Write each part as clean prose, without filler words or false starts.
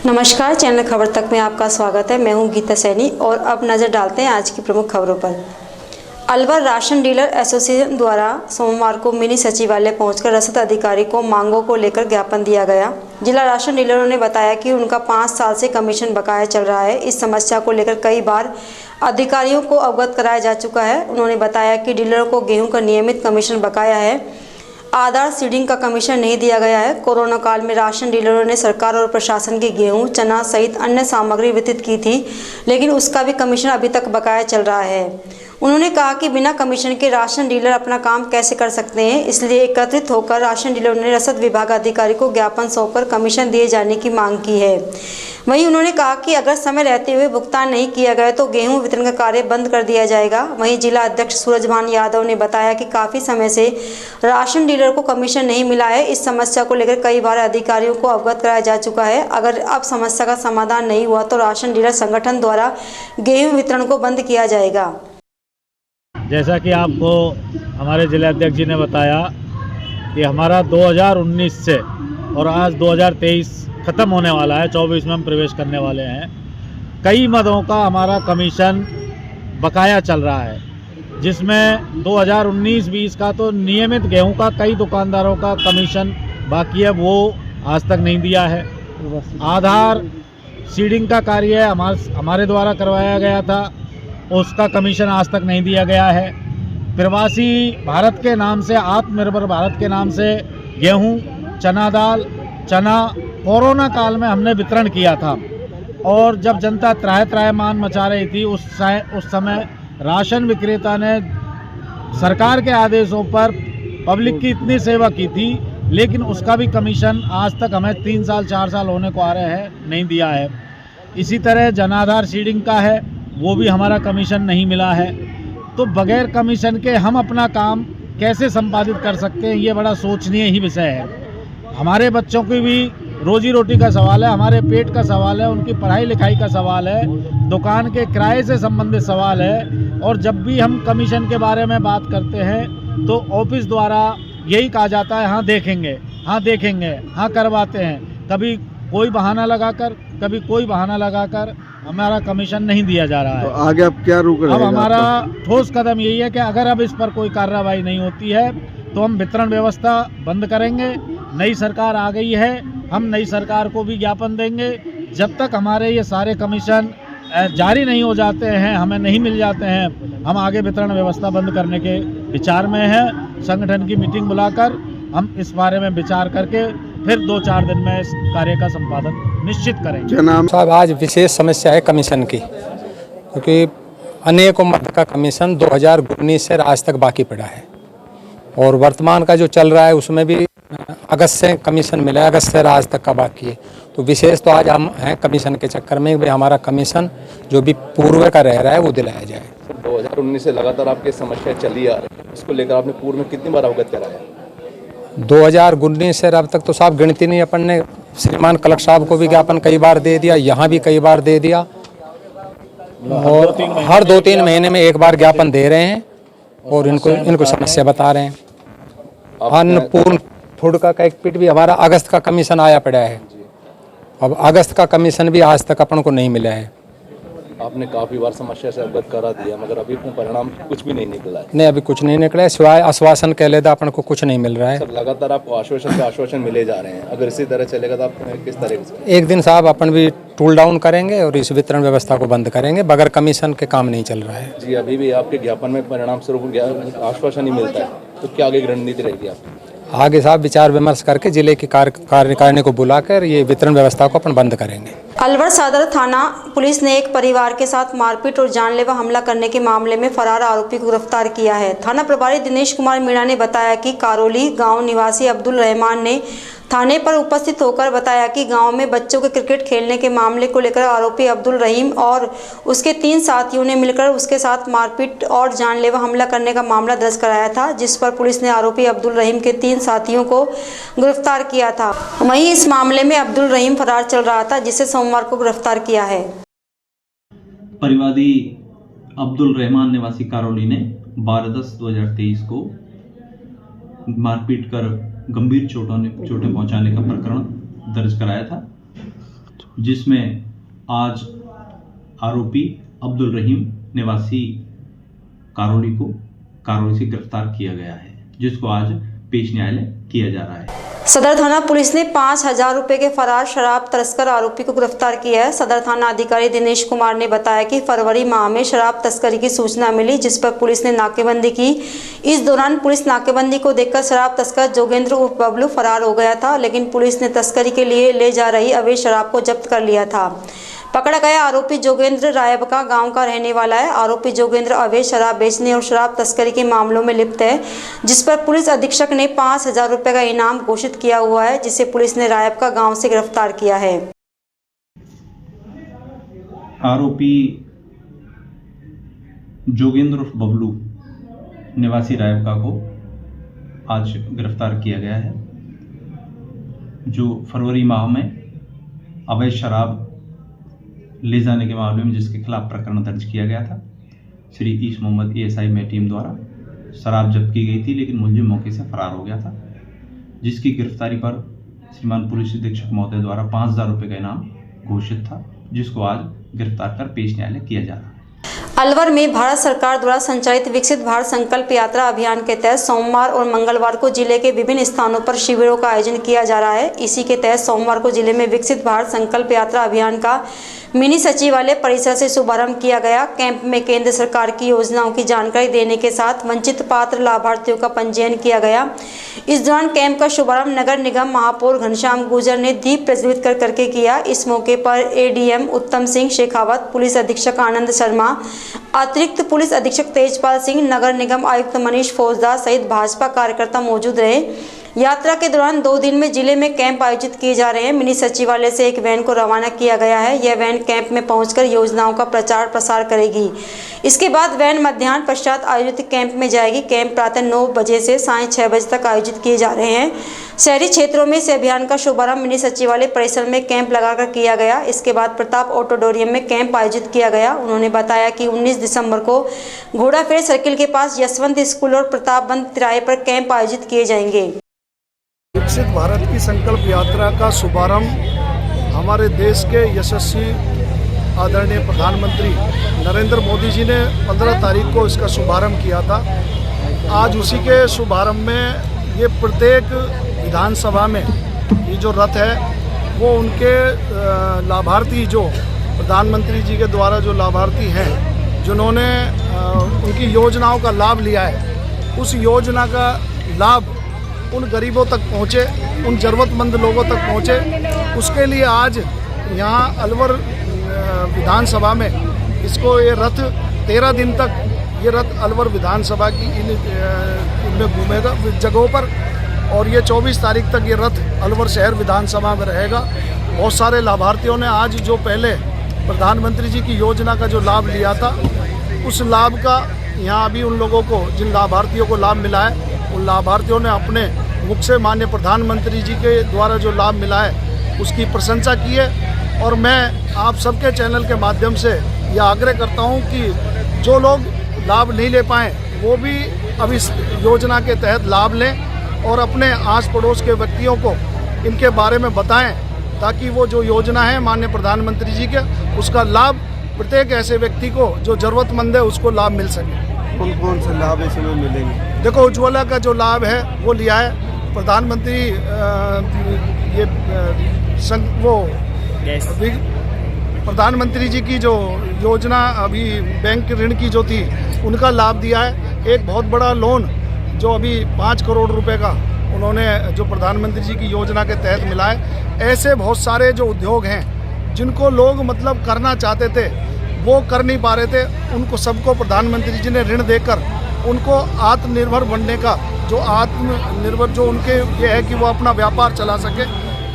नमस्कार, चैनल खबर तक में आपका स्वागत है। मैं हूं गीता सैनी और अब नज़र डालते हैं आज की प्रमुख खबरों पर। अलवर राशन डीलर एसोसिएशन द्वारा सोमवार को मिनी सचिवालय पहुंचकर रसद अधिकारी को मांगों को लेकर ज्ञापन दिया गया। जिला राशन डीलरों ने बताया कि उनका 5 साल से कमीशन बकाया चल रहा है। इस समस्या को लेकर कई बार अधिकारियों को अवगत कराया जा चुका है। उन्होंने बताया कि डीलरों को गेहूँ का नियमित कमीशन बकाया है, आधार सीडिंग का कमीशन नहीं दिया गया है। कोरोना काल में राशन डीलरों ने सरकार और प्रशासन की गेहूं, चना सहित अन्य सामग्री वितरित की थी, लेकिन उसका भी कमीशन अभी तक बकाया चल रहा है। उन्होंने कहा कि बिना कमीशन के राशन डीलर अपना काम कैसे कर सकते हैं, इसलिए एकत्रित होकर राशन डीलरों ने रसद विभाग अधिकारी को ज्ञापन सौंपकर कमीशन दिए जाने की मांग की है। वहीं उन्होंने कहा कि अगर समय रहते हुए भुगतान नहीं किया गया तो गेहूं वितरण का कार्य बंद कर दिया जाएगा। वहीं जिला अध्यक्ष सूरजभान यादव ने बताया कि काफ़ी समय से राशन डीलर को कमीशन नहीं मिला है। इस समस्या को लेकर कई बार अधिकारियों को अवगत कराया जा चुका है। अगर अब समस्या का समाधान नहीं हुआ तो राशन डीलर संगठन द्वारा गेहूं वितरण को बंद किया जाएगा। जैसा कि आपको हमारे जिला अध्यक्ष जी ने बताया कि हमारा 2019 से और आज 2023 ख़त्म होने वाला है, 24 में हम प्रवेश करने वाले हैं। कई मदों का हमारा कमीशन बकाया चल रहा है, जिसमें 2019-20 का तो नियमित गेहूं का कई दुकानदारों का कमीशन बाकी है, वो आज तक नहीं दिया है। आधार सीडिंग का कार्य हमारे द्वारा करवाया गया था, उसका कमीशन आज तक नहीं दिया गया है। प्रवासी भारत के नाम से, आत्मनिर्भर भारत के नाम से गेहूं, चना दाल, चना कोरोना काल में हमने वितरण किया था और जब जनता त्राहिमाम मचा रही थी उस समय राशन विक्रेता ने सरकार के आदेशों पर पब्लिक की इतनी सेवा की थी, लेकिन उसका भी कमीशन आज तक हमें 3 साल 4 साल होने को आ रहे हैं, नहीं दिया है। इसी तरह जनाधार सीडिंग का है, वो भी हमारा कमीशन नहीं मिला है। तो बगैर कमीशन के हम अपना काम कैसे संपादित कर सकते हैं, ये बड़ा सोचनीय ही विषय है। हमारे बच्चों की भी रोजी रोटी का सवाल है, हमारे पेट का सवाल है, उनकी पढ़ाई लिखाई का सवाल है, दुकान के किराए से संबंधित सवाल है। और जब भी हम कमीशन के बारे में बात करते हैं तो ऑफिस द्वारा यही कहा जाता है, हाँ देखेंगे, हाँ देखेंगे, हाँ करवाते हैं। कभी कोई बहाना लगाकर, कभी कोई बहाना लगाकर हमारा कमीशन नहीं दिया जा रहा है। तो आगे अब क्या रुक रहेगा? अब हमारा ठोस कदम यही है कि अगर अब इस पर कोई कार्रवाई नहीं होती है तो हम वितरण व्यवस्था बंद करेंगे। नई सरकार आ गई है, हम नई सरकार को भी ज्ञापन देंगे। जब तक हमारे ये सारे कमीशन जारी नहीं हो जाते हैं, हमें नहीं मिल जाते हैं, हम आगे वितरण व्यवस्था बंद करने के विचार में हैं। संगठन की मीटिंग बुलाकर हम इस बारे में विचार करके फिर 2-4 दिन में इस कार्य का संपादन निश्चित करेंगे। क्या नाम साहब, आज विशेष समस्या है कमीशन की, क्योंकि अनेकों मद का कमीशन 2019 से आज तक बाकी पड़ा है और वर्तमान का जो चल रहा है उसमें भी अगस्त से कमीशन मिला है, अगस्त से आज तक का बाकी है। तो विशेष तो आज हम हैं कमीशन के चक्कर में भी हमारा कमीशन जो भी पूर्व का रह रहा है वो दिलाया जाए। 2019 से लगातार आपकी समस्या चली आ रही है, इसको लेकर आपने पूर्व में कितनी बार अवगत कराया? 2019 से अब तक तो साहब गिनती नहीं। अपन ने श्रीमान कलेक्टर साहब को भी ज्ञापन कई बार दे दिया, यहाँ भी कई बार दे दिया और हर 2-3 महीने में एक बार ज्ञापन दे रहे हैं और इनको समस्या बता रहे हैं। अन्नपूर्ण फूड का एक पिट भी हमारा अगस्त का कमीशन आया पड़ा है, अब अगस्त का कमीशन भी आज तक अपन को नहीं मिला है। आपने काफ़ी बार समस्या से अवगत करा दिया, मगर अभी परिणाम कुछ भी नहीं निकला है। नहीं, अभी कुछ नहीं निकला है, सिवाय आश्वासन कह लेता अपन को कुछ नहीं मिल रहा है। सर, लगातार आपको आश्वासन पे आश्वासन मिले जा रहे हैं, अगर इसी तरह चलेगा तो आप किस तरह से? एक दिन साहब अपन भी टूल डाउन करेंगे और इस वितरण व्यवस्था को बंद करेंगे। बगैर कमीशन के काम नहीं चल रहा है। जी, अभी भी आपके ज्ञापन में परिणाम स्वरूप आश्वासन ही मिलता है, तो क्या आगे की रणनीति रहेगी आपकी? आगे साहब विचार विमर्श करके जिले की कार्यकारिणी को बुलाकर ये वितरण व्यवस्था को अपन बंद करेंगे। अलवर सदर थाना पुलिस ने एक परिवार के साथ मारपीट और जानलेवा हमला करने के मामले में फरार आरोपी को गिरफ्तार किया है। थाना प्रभारी दिनेश कुमार मीणा ने बताया कि कारोली गांव निवासी अब्दुल रहमान ने थाने पर उपस्थित होकर बताया कि गांव में बच्चों के क्रिकेट खेलने के मामले को लेकर आरोपी अब्दुल रहीम और उसके 3 साथियों ने मिलकर उसके साथ मारपीट और जानलेवा हमला करने का मामला दर्ज कराया था, जिस पर पुलिस ने आरोपी अब्दुल रहीम के 3 साथियों को गिरफ्तार किया था। वहीं इस मामले में अब्दुल रहीम फरार चल रहा था, जिसे सोमवार को गिरफ्तार किया है। परिवादी अब्दुल रहमान निवासी कारोली ने 12/10/2023 को मारपीट कर गंभीर चोटें पहुंचाने का प्रकरण दर्ज कराया था। जिसमें आज आरोपी अब्दुल रहीम निवासी करौली को करौली से गिरफ्तार किया गया है, जिसको आज पेश न्यायालय किया जा रहा है। सदर थाना पुलिस ने 5,000 रुपए के फरार शराब तस्कर आरोपी को गिरफ्तार किया है। सदर थाना अधिकारी दिनेश कुमार ने बताया कि फरवरी माह में शराब तस्करी की सूचना मिली, जिस पर पुलिस ने नाकेबंदी की। इस दौरान पुलिस नाकेबंदी को देखकर शराब तस्कर जोगेंद्र उर्फ बबलू फरार हो गया था, लेकिन पुलिस ने तस्करी के लिए ले जा रही अवैध शराब को जब्त कर लिया था। पकड़ा गया आरोपी जोगेंद्र रायबका गांव का रहने वाला है। आरोपी जोगेंद्र अवैध शराब बेचने और शराब तस्करी के मामलों में लिप्त है, जिस पर पुलिस अधीक्षक ने 5,000 रुपए का इनाम घोषित किया हुआ है, जिसे पुलिस ने रायबका गांव से गिरफ्तार किया है। आरोपी जोगेंद्र उर्फ बबलू निवासी रायबका को आज गिरफ्तार किया गया है, जो फरवरी माह में अवैध शराब ले जाने के मामले में जिसके खिलाफ प्रकरण दर्ज किया गया था। श्री ईश मोहम्मद ASI में टीम द्वारा शराब जब्त की गई थी, लेकिन मुलजिम मौके से फरार हो गया था, जिसकी गिरफ्तारी पर श्रीमान पुलिस अधीक्षक महोदय द्वारा 5,000 रुपये का इनाम घोषित था, जिसको आज गिरफ्तार कर पेश न्यायालय किया जा रहा है। अलवर में भारत सरकार द्वारा संचालित विकसित भारत संकल्प यात्रा अभियान के तहत सोमवार और मंगलवार को जिले के विभिन्न स्थानों पर शिविरों का आयोजन किया जा रहा है। इसी के तहत सोमवार को जिले में विकसित भारत संकल्प यात्रा अभियान का मिनी सचिवालय परिसर से शुभारंभ किया गया। कैंप में केंद्र सरकार की योजनाओं की जानकारी देने के साथ वंचित पात्र लाभार्थियों का पंजीयन किया गया। इस दौरान कैंप का शुभारंभ नगर निगम महापौर घनश्याम गुर्जर ने दीप प्रज्वलित करके किया। इस मौके पर ADM उत्तम सिंह शेखावत, पुलिस अधीक्षक आनंद शर्मा, अतिरिक्त पुलिस अधीक्षक तेजपाल सिंह, नगर निगम आयुक्त मनीष फौजदार सहित भाजपा कार्यकर्ता मौजूद रहे। यात्रा के दौरान 2 दिन में जिले में कैंप आयोजित किए जा रहे हैं। मिनी सचिवालय से एक वैन को रवाना किया गया है। यह वैन कैंप में पहुंचकर योजनाओं का प्रचार प्रसार करेगी। इसके बाद वैन मध्याह्न पश्चात आयोजित कैंप में जाएगी। कैंप प्रातः 9 बजे से सायं 6 बजे तक आयोजित किए जा रहे हैं। शहरी क्षेत्रों में इस अभियान का शुभारंभ मिनी सचिवालय परिसर में कैंप लगाकर किया गया। इसके बाद प्रताप ऑडिटोरियम में कैंप आयोजित किया गया। उन्होंने बताया कि 19 दिसंबर को घोड़ाफेर सर्किल के पास यशवंत स्कूल और प्रतापबंद तिराहे पर कैंप आयोजित किए जाएंगे। विकसित भारत की संकल्प यात्रा का शुभारंभ हमारे देश के यशस्वी आदरणीय प्रधानमंत्री नरेंद्र मोदी जी ने 15 तारीख को इसका शुभारंभ किया था। आज उसी के शुभारंभ में ये प्रत्येक विधानसभा में ये जो रथ है वो उनके लाभार्थी, जो प्रधानमंत्री जी के द्वारा जो लाभार्थी हैं, जिन्होंने उनकी योजनाओं का लाभ लिया है, उस योजना का लाभ उन गरीबों तक पहुँचे, उन ज़रूरतमंद लोगों तक पहुँचे। उसके लिए आज यहाँ अलवर विधानसभा में इसको ये रथ 13 दिन तक ये रथ अलवर विधानसभा की इनमें घूमेगा जगहों पर, और ये 24 तारीख तक ये रथ अलवर शहर विधानसभा में रहेगा। बहुत सारे लाभार्थियों ने आज जो पहले प्रधानमंत्री जी की योजना का जो लाभ लिया था, उस लाभ का यहाँ अभी उन लोगों को, जिन लाभार्थियों को लाभ मिला है, उन लाभार्थियों ने अपने मुख से माननीय प्रधानमंत्री जी के द्वारा जो लाभ मिला है उसकी प्रशंसा की है। और मैं आप सबके चैनल के माध्यम से यह आग्रह करता हूं कि जो लोग लाभ नहीं ले पाए वो भी अब इस योजना के तहत लाभ लें और अपने आस पड़ोस के व्यक्तियों को इनके बारे में बताएं, ताकि वो जो योजना है माननीय प्रधानमंत्री जी के, उसका लाभ प्रत्येक ऐसे व्यक्ति को जो ज़रूरतमंद है उसको लाभ मिल सके। कौन कौन से लाभ इसमें मिलेंगे? देखो, उज्ज्वला का जो लाभ है वो लिया है प्रधानमंत्री, ये वो अभी प्रधानमंत्री जी की जो योजना अभी बैंक ऋण की जो थी उनका लाभ दिया है। एक बहुत बड़ा लोन जो अभी 5 करोड़ रुपए का उन्होंने जो प्रधानमंत्री जी की योजना के तहत मिला है। ऐसे बहुत सारे जो उद्योग हैं जिनको लोग मतलब करना चाहते थे वो कर नहीं पा रहे थे, उनको सबको प्रधानमंत्री जी ने ऋण देकर उनको आत्मनिर्भर बनने का, जो आत्मनिर्भर जो उनके ये है कि वो अपना व्यापार चला सके,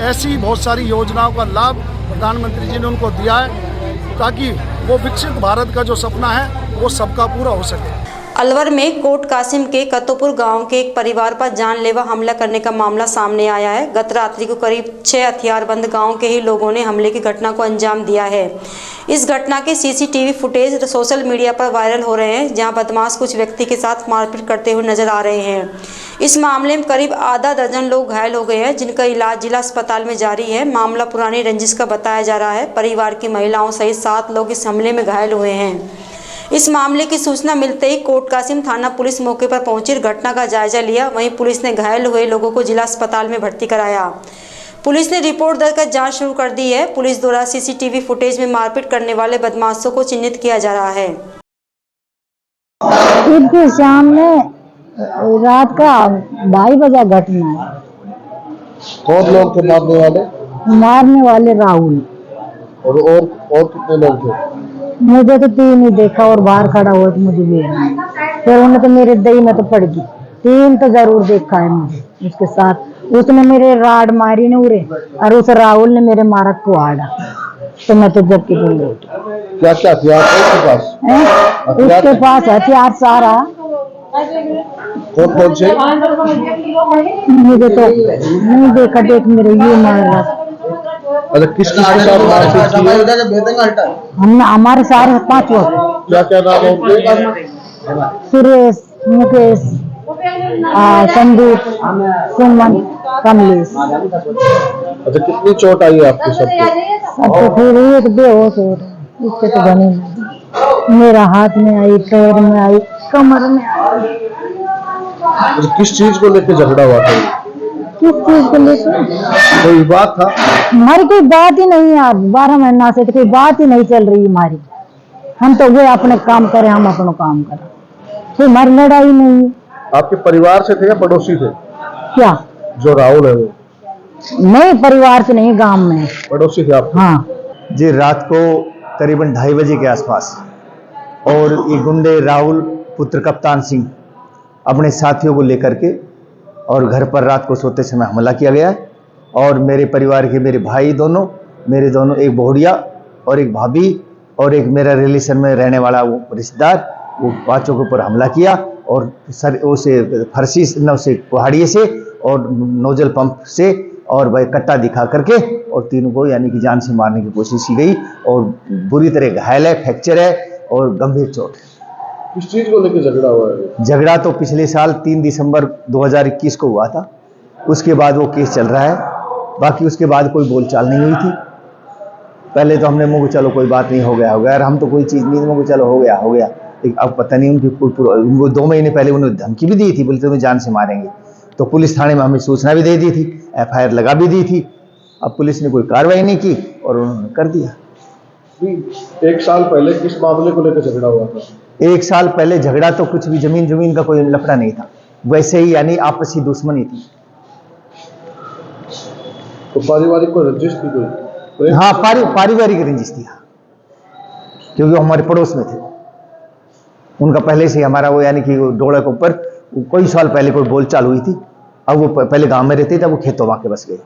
ऐसी बहुत सारी योजनाओं का लाभ प्रधानमंत्री जी ने उनको दिया है, ताकि वो विकसित भारत का जो सपना है वो सबका पूरा हो सके। अलवर में कोट कासिम के कतोपुर गांव के एक परिवार पर जानलेवा हमला करने का मामला सामने आया है। गत रात्रि को करीब 6 हथियारबंद गांव के ही लोगों ने हमले की घटना को अंजाम दिया है। इस घटना के सीसीटीवी फुटेज सोशल मीडिया पर वायरल हो रहे हैं, जहां बदमाश कुछ व्यक्ति के साथ मारपीट करते हुए नजर आ रहे हैं। इस मामले में करीब आधा दर्जन लोग घायल हो गए हैं, जिनका इलाज जिला अस्पताल में जारी है। मामला पुरानी रंजिश का बताया जा रहा है। परिवार की महिलाओं सहित 7 लोग इस हमले में घायल हुए हैं। इस मामले की सूचना मिलते ही कोट कासिम थाना पुलिस मौके पर पहुंची, घटना का जायजा लिया। वहीं पुलिस ने घायल हुए लोगों को जिला अस्पताल में भर्ती कराया। पुलिस ने रिपोर्ट दर्ज कर जांच शुरू कर दी है। पुलिस द्वारा सीसीटीवी फुटेज में मारपीट करने वाले बदमाशों को चिन्हित किया जा रहा है। ईद शाम में रात का 2:30 बजे घटना है। कौन लोग थे मारने वाले राहुल और कितने लोग थे? मुझे तो 3 ही देखा और बाहर खड़ा हुआ तो मुझे भी फिर उन्हें तो मेरे दही में तो पड़ गई। 3 तो जरूर देखा है मुझे उसके साथ। उसने मेरे राड मारी ने उरे और उस राहुल ने मेरे मारा कुआड़ा, तो मैं तो जबकि बोल रही। क्या क्या हथियार थे उसके पास हथियार सारा। कौन से? मुझे तो नहीं देखा, देख मेरे ये मार रहा। अच्छा, किस के साथ मारपीट की? हमने हमारे सारे 5 लोग। क्या क्या नाम है उनके? सुरेश, मुकेश, संदीप, सुमन, कमलेश। अच्छा, कितनी चोट आई है आपके सबको? सबको फिर एक बेहोश हो रहे, इससे तो बनी नहीं। मेरा हाथ में आई, पैर में आई, कमर में आई। अच्छा, किस चीज को लेकर झगड़ा हुआ था? किस चीज को लेकर? कोई बात था? हमारी कोई बात ही नहीं यार, 12 महीना से तो कोई बात ही नहीं चल रही हमारी। हम तो वे अपने काम करें, हम अपना काम करें, कोई हमारी लड़ाई नहीं है। आपके परिवार से थे या पड़ोसी थे? क्या जो राहुल है वो? नहीं, परिवार से नहीं, गांव में पड़ोसी थे आप? हाँ जी, रात को करीबन 2:30 बजे के आसपास और ये गुंडे राहुल पुत्र कप्तान सिंह अपने साथियों को लेकर के और घर पर रात को सोते समय हमला किया गया है। और मेरे परिवार के मेरे भाई दोनों, मेरे दोनों, एक बहुड़िया और एक भाभी और एक मेरा रिलेशन में रहने वाला वो रिश्तेदार, वो 5 के ऊपर हमला किया और सर उसे फरसी न उसे कुहाड़िए से और नोजल पंप से और भाई कट्टा दिखा करके और तीनों को यानी कि जान से मारने की कोशिश की गई और बुरी तरह घायल है, फ्रैक्चर है और गंभीर चोट है। किस चीज को लेकर झगड़ा हुआ है? झगड़ा तो पिछले साल 3 दिसंबर 2021 को हुआ था। उसके बाद वो केस चल रहा है, बाकी उसके बाद कोई बोलचाल नहीं हुई थी। पहले तो हमने मुँह चलो कोई बात नहीं, हो गया और हम तो कोई चीज़ नहीं, मुँह चलो हो गया। अब पता नहीं उनकी वो 2 महीने पहले उन्होंने धमकी भी दी थी, बोलते तुम्हें जान से मारेंगे। तो पुलिस थाने में हमें सूचना भी दे दी थी, FIR लगा भी दी थी। अब पुलिस ने कोई कार्रवाई नहीं की और उन्होंने कर दिया। 1 साल पहले किस मामले को लेकर झगड़ा हुआ था? 1 साल पहले झगड़ा तो कुछ भी जमीन का कोई लफड़ा नहीं था, वैसे ही यानी आपसी दुश्मनी थी। तो पारिवारिक कोई रंजिश थी कोई? हाँ, पारिवारिक रंजिश थी, क्योंकि वो हमारे पड़ोस में थे। उनका पहले से हमारा वो यानी कि डोड़ा के ऊपर कोई साल पहले कोई बोलचाल हुई थी। अब वो पहले गांव में रहते थे, अब वो खेतों वहां के बस गए।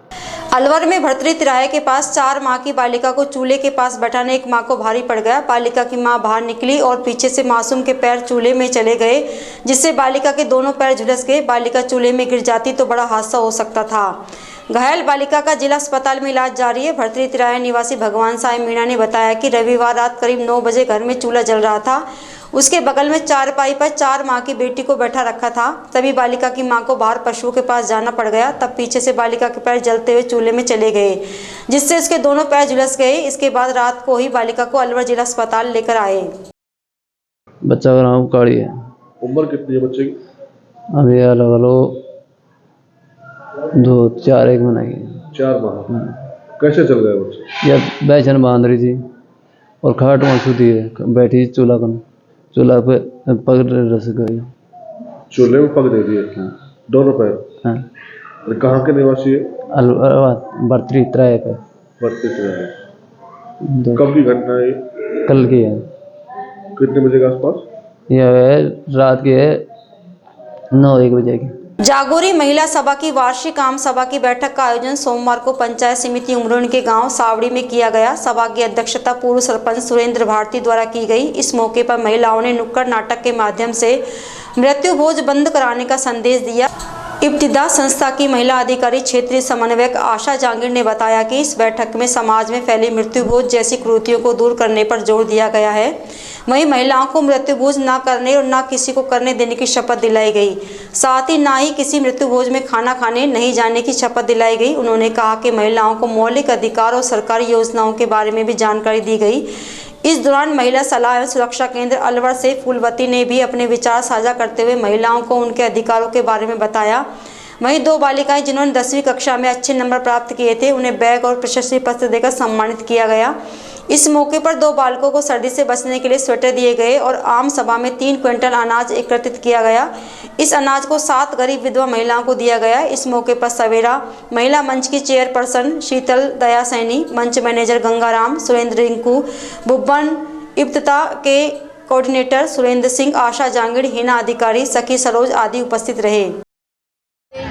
अलवर में भर्तरी तिराहे के पास 4 माह की बालिका को चूल्हे के पास बैठाने एक मां को भारी पड़ गया। बालिका की मां बाहर निकली और पीछे से मासूम के पैर चूल्हे में चले गए, जिससे बालिका के दोनों पैर झुलस गए। बालिका चूल्हे में गिर जाती तो बड़ा हादसा हो सकता था। घायल बालिका का जिला अस्पताल में इलाज जारी है। भर्तरी तिराहे निवासी भगवान साई मीणा ने बताया कि रविवार रात करीब 9 बजे घर में चूल्हा जल रहा था। उसके बगल में चारपाई पर 4 माह की बेटी को बैठा रखा था। तभी बालिका की मां को बाहर पशुओं के पास जाना पड़ गया। तब पीछे से बालिका के पैर जलते हुए चूल्हे में चले गए, जिससे उसके दोनों पैर झुलस गए। इसके बाद रात को ही बालिका को अलवर जिला अस्पताल लेकर आए। बच्चा का नाम काड़ी है। उम्र कितनी है बच्चे की? अभी अलग अलग 2-4 महीने की। 4 माह। कैसे चल गया बच्चा? या बैचन बांध रही थी और खाट में सुती है, बैठी चूल्हा पे पग रस गई। चूल्हे में पग दे दिए? दोनों पैर? हाँ। कहाँ के निवासी है? भर्तरी तिराहे पे। भर्तरी तिराहे। कब की घटना है? कल की है। कितने बजे के आसपास? यह है रात के 9-1 बजे की। जागोरी महिला सभा की वार्षिक आम सभा की बैठक का आयोजन सोमवार को पंचायत समिति उमरोन के गांव सावड़ी में किया गया। सभा की अध्यक्षता पूर्व सरपंच सुरेंद्र भारती द्वारा की गई। इस मौके पर महिलाओं ने नुक्कड़ नाटक के माध्यम से मृत्यु भोज बंद कराने का संदेश दिया। इब्तिदा संस्था की महिला अधिकारी क्षेत्रीय समन्वयक आशा जांगीर ने बताया कि इस बैठक में समाज में फैली मृत्यु भोज जैसी कुरीतियों को दूर करने पर जोर दिया गया है। वहीं महिलाओं को मृत्यु भोज न करने और न किसी को करने देने की शपथ दिलाई गई। साथ ही ना ही किसी मृत्यु भोज में खाना खाने नहीं जाने की शपथ दिलाई गई। उन्होंने कहा कि महिलाओं को मौलिक अधिकार और सरकारी योजनाओं के बारे में भी जानकारी दी गई। इस दौरान महिला सलाह एवं सुरक्षा केंद्र अलवर से फूलवती ने भी अपने विचार साझा करते हुए महिलाओं को उनके अधिकारों के बारे में बताया। वहीं 2 बालिकाएं जिन्होंने 10वीं कक्षा में अच्छे नंबर प्राप्त किए थे, उन्हें बैग और प्रशस्ति पत्र देकर सम्मानित किया गया। इस मौके पर 2 बालकों को सर्दी से बचने के लिए स्वेटर दिए गए और आम सभा में 3 क्विंटल अनाज एकत्रित किया गया। इस अनाज को 7 गरीब विधवा महिलाओं को दिया गया। इस मौके पर सवेरा महिला मंच की चेयरपर्सन शीतल दया सैनी, मंच मैनेजर गंगाराम, सुरेंद्र रिंकू, बुब्बन, इब्तिदा के कोऑर्डिनेटर सुरेंद्र सिंह, आशा जांगीर, हिना अधिकारी, सखी सरोज आदि उपस्थित रहे।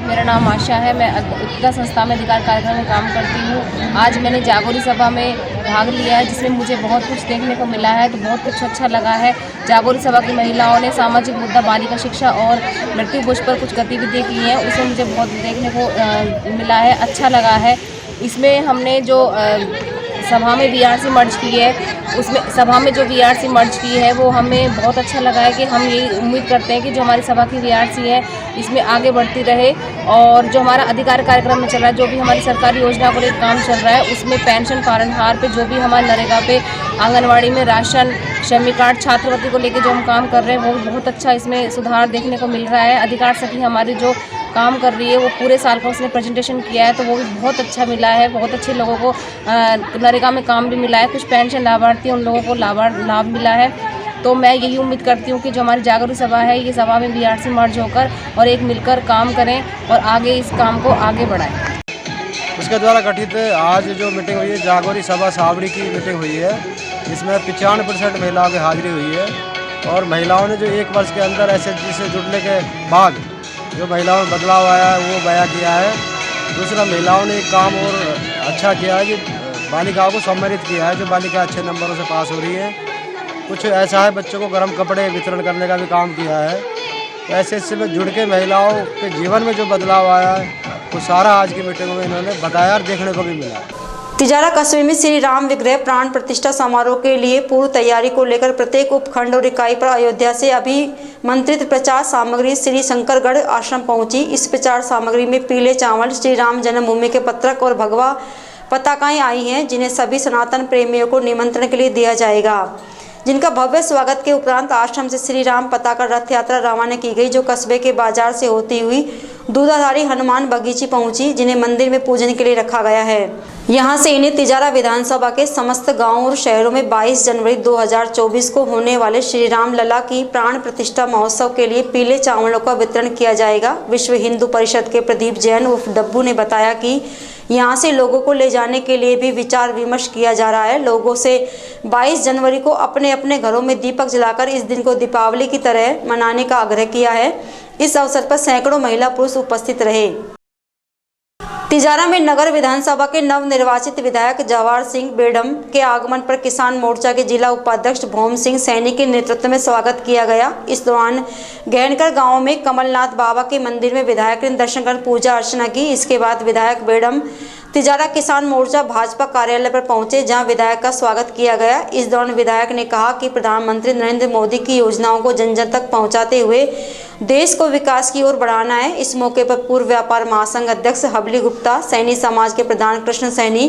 मेरा नाम आशा है। मैं इब्तिदा संस्था में अधिकार कार्यक्रम में काम करती हूँ। आज मैंने जागोरी सभा में भाग लिया है, जिसमें मुझे बहुत कुछ देखने को मिला है, तो बहुत कुछ अच्छा लगा है। जागोरी सभा की महिलाओं ने सामाजिक मुद्दा बालिका शिक्षा और मृत्यु भोज पर कुछ गतिविधियाँ की हैं, उसमें मुझे बहुत देखने को मिला है, अच्छा लगा है। इसमें हमने जो सभा में बीआरसी मर्ज की है, उसमें सभा में जो बीआरसी मर्ज की है वो हमें बहुत अच्छा लगा है कि हम ये उम्मीद करते हैं कि जो हमारी सभा की बीआरसी है इसमें आगे बढ़ती रहे। और जो हमारा अधिकार कार्यक्रम में चल रहा है, जो भी हमारी सरकारी योजना को लेकर काम चल रहा है, उसमें पेंशन पालनहार पे, जो भी हमारे नरेगा पे, आंगनवाड़ी में राशन, श्रमिक कार्ड, छात्रवृत्ति को लेकर जो हम काम कर रहे हैं वो बहुत अच्छा इसमें सुधार देखने को मिल रहा है। अधिकार सखी हमारी जो काम कर रही है वो पूरे साल का उसने प्रेजेंटेशन किया है, तो वो भी बहुत अच्छा मिला है। बहुत अच्छे लोगों को नरेगा में काम भी मिला है, कुछ पेंशन लाभार्थी उन लोगों को लाभ मिला है। तो मैं यही उम्मीद करती हूँ कि जो हमारी जागरूक सभा है, ये सभा में बीआरसी मर्ज होकर और एक मिलकर काम करें और आगे इस काम को आगे बढ़ाएं। उसके द्वारा गठित आज जो मीटिंग हुई है, जागोरी सभा सावड़ी की मीटिंग हुई है, इसमें 95% महिलाओं की हाजिरी हुई है। और महिलाओं ने जो 1 वर्ष के अंदर SHG से जुड़ने के बाद जो महिलाओं में बदलाव आया है वो बयां किया है। दूसरा, महिलाओं ने एक काम और अच्छा किया है कि बालिकाओं को सम्मानित किया है, जो बालिका अच्छे नंबरों से पास हो रही है। कुछ ऐसा है, बच्चों को गर्म कपड़े वितरण करने का भी काम किया है। तो SHG में जुड़ के महिलाओं के जीवन में जो बदलाव आया है वो सारा आज की मीटिंग में इन्होंने बताया और देखने को भी मिला। तिजारा कस्बे में श्री राम विग्रह प्राण प्रतिष्ठा समारोह के लिए पूर्व तैयारी को लेकर प्रत्येक उपखंड और इकाई पर अयोध्या से अभिमंत्रित प्रचार सामग्री श्री शंकरगढ़ आश्रम पहुंची। इस प्रचार सामग्री में पीले चावल, श्री राम जन्मभूमि के पत्रक और भगवा पताकाएं आई हैं, जिन्हें सभी सनातन प्रेमियों को निमंत्रण के लिए दिया जाएगा, जिनका भव्य स्वागत के उपरांत आश्रम से श्री राम पताका रथ यात्रा रवाना की गई, जो कस्बे के बाजार से होती हुई दूधाधारी हनुमान बगीची पहुंची, जिन्हें मंदिर में पूजन के लिए रखा गया है। यहां से इन्हें तिजारा विधानसभा के समस्त गांवों और शहरों में 22 जनवरी 2024 को होने वाले श्री राम लला की प्राण प्रतिष्ठा महोत्सव के लिए पीले चावलों का वितरण किया जाएगा। विश्व हिंदू परिषद के प्रदीप जैन उर्फ डब्बू ने बताया कि यहां से लोगों को ले जाने के लिए भी विचार विमर्श किया जा रहा है। लोगों से 22 जनवरी को अपने अपने घरों में दीपक जलाकर इस दिन को दीपावली की तरह मनाने का आग्रह किया है। इस अवसर पर सैकड़ों महिला पुरुष उपस्थित रहे। तिजारा में नगर विधानसभा के नवनिर्वाचित विधायक जवाहर सिंह बेडम के आगमन पर किसान मोर्चा के जिला उपाध्यक्ष भोम सिंह सैनी के नेतृत्व में स्वागत किया गया। इस दौरान गहनकर गांव में कमलनाथ बाबा के मंदिर में विधायक ने दर्शन कर पूजा अर्चना की। इसके बाद विधायक बेडम तिजारा किसान मोर्चा भाजपा कार्यालय पर पहुंचे, जहां विधायक का स्वागत किया गया। इस दौरान विधायक ने कहा कि प्रधानमंत्री नरेंद्र मोदी की योजनाओं को जन जन तक पहुंचाते हुए देश को विकास की ओर बढ़ाना है। इस मौके पर पूर्व व्यापार महासंघ अध्यक्ष हबली गुप्ता, सैनी समाज के प्रधान कृष्ण सैनी,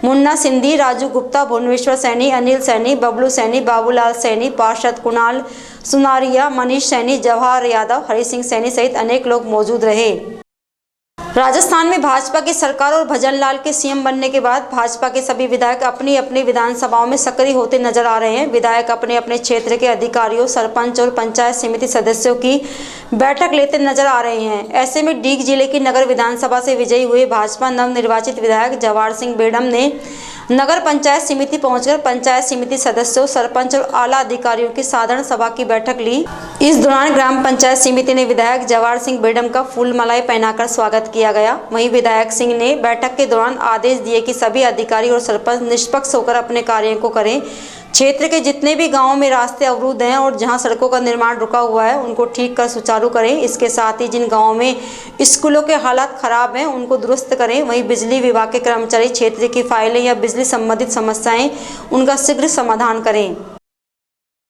मुन्ना सिंधी, राजू गुप्ता, भुवनेश्वर सैनी, अनिल सैनी, बबलू सैनी, बाबूलाल सैनी, पार्षद कुणाल सुनारिया, मनीष सैनी, जवाहर यादव, हरि सिंह सैनी सहित अनेक लोग मौजूद रहे। राजस्थान में भाजपा की सरकार और भजनलाल के सीएम बनने के बाद भाजपा के सभी विधायक अपनी अपनी विधानसभाओं में सक्रिय होते नजर आ रहे हैं। विधायक अपने अपने क्षेत्र के अधिकारियों, सरपंच और पंचायत समिति सदस्यों की बैठक लेते नजर आ रहे हैं। ऐसे में डीग जिले की नगर विधानसभा से विजयी हुए भाजपा नवनिर्वाचित विधायक जवाहर सिंह बेडम ने नगर पंचायत समिति पहुंचकर पंचायत समिति सदस्यों, सरपंच और आला अधिकारियों की साधारण सभा की बैठक ली। इस दौरान ग्राम पंचायत समिति ने विधायक जवाहर सिंह बेडम का फूल मालाएं पहनाकर स्वागत किया गया। वहीं विधायक सिंह ने बैठक के दौरान आदेश दिए कि सभी अधिकारी और सरपंच निष्पक्ष होकर अपने कार्यों को करें। क्षेत्र के जितने भी गांवों में रास्ते अवरुद्ध हैं और जहां सड़कों का निर्माण रुका हुआ है उनको ठीक कर सुचारू करें। इसके साथ ही जिन गांवों में स्कूलों के हालात खराब हैं उनको दुरुस्त करें। वहीं बिजली विभाग के कर्मचारी क्षेत्र की फाइलें या बिजली संबंधित समस्याएं उनका शीघ्र समाधान करें।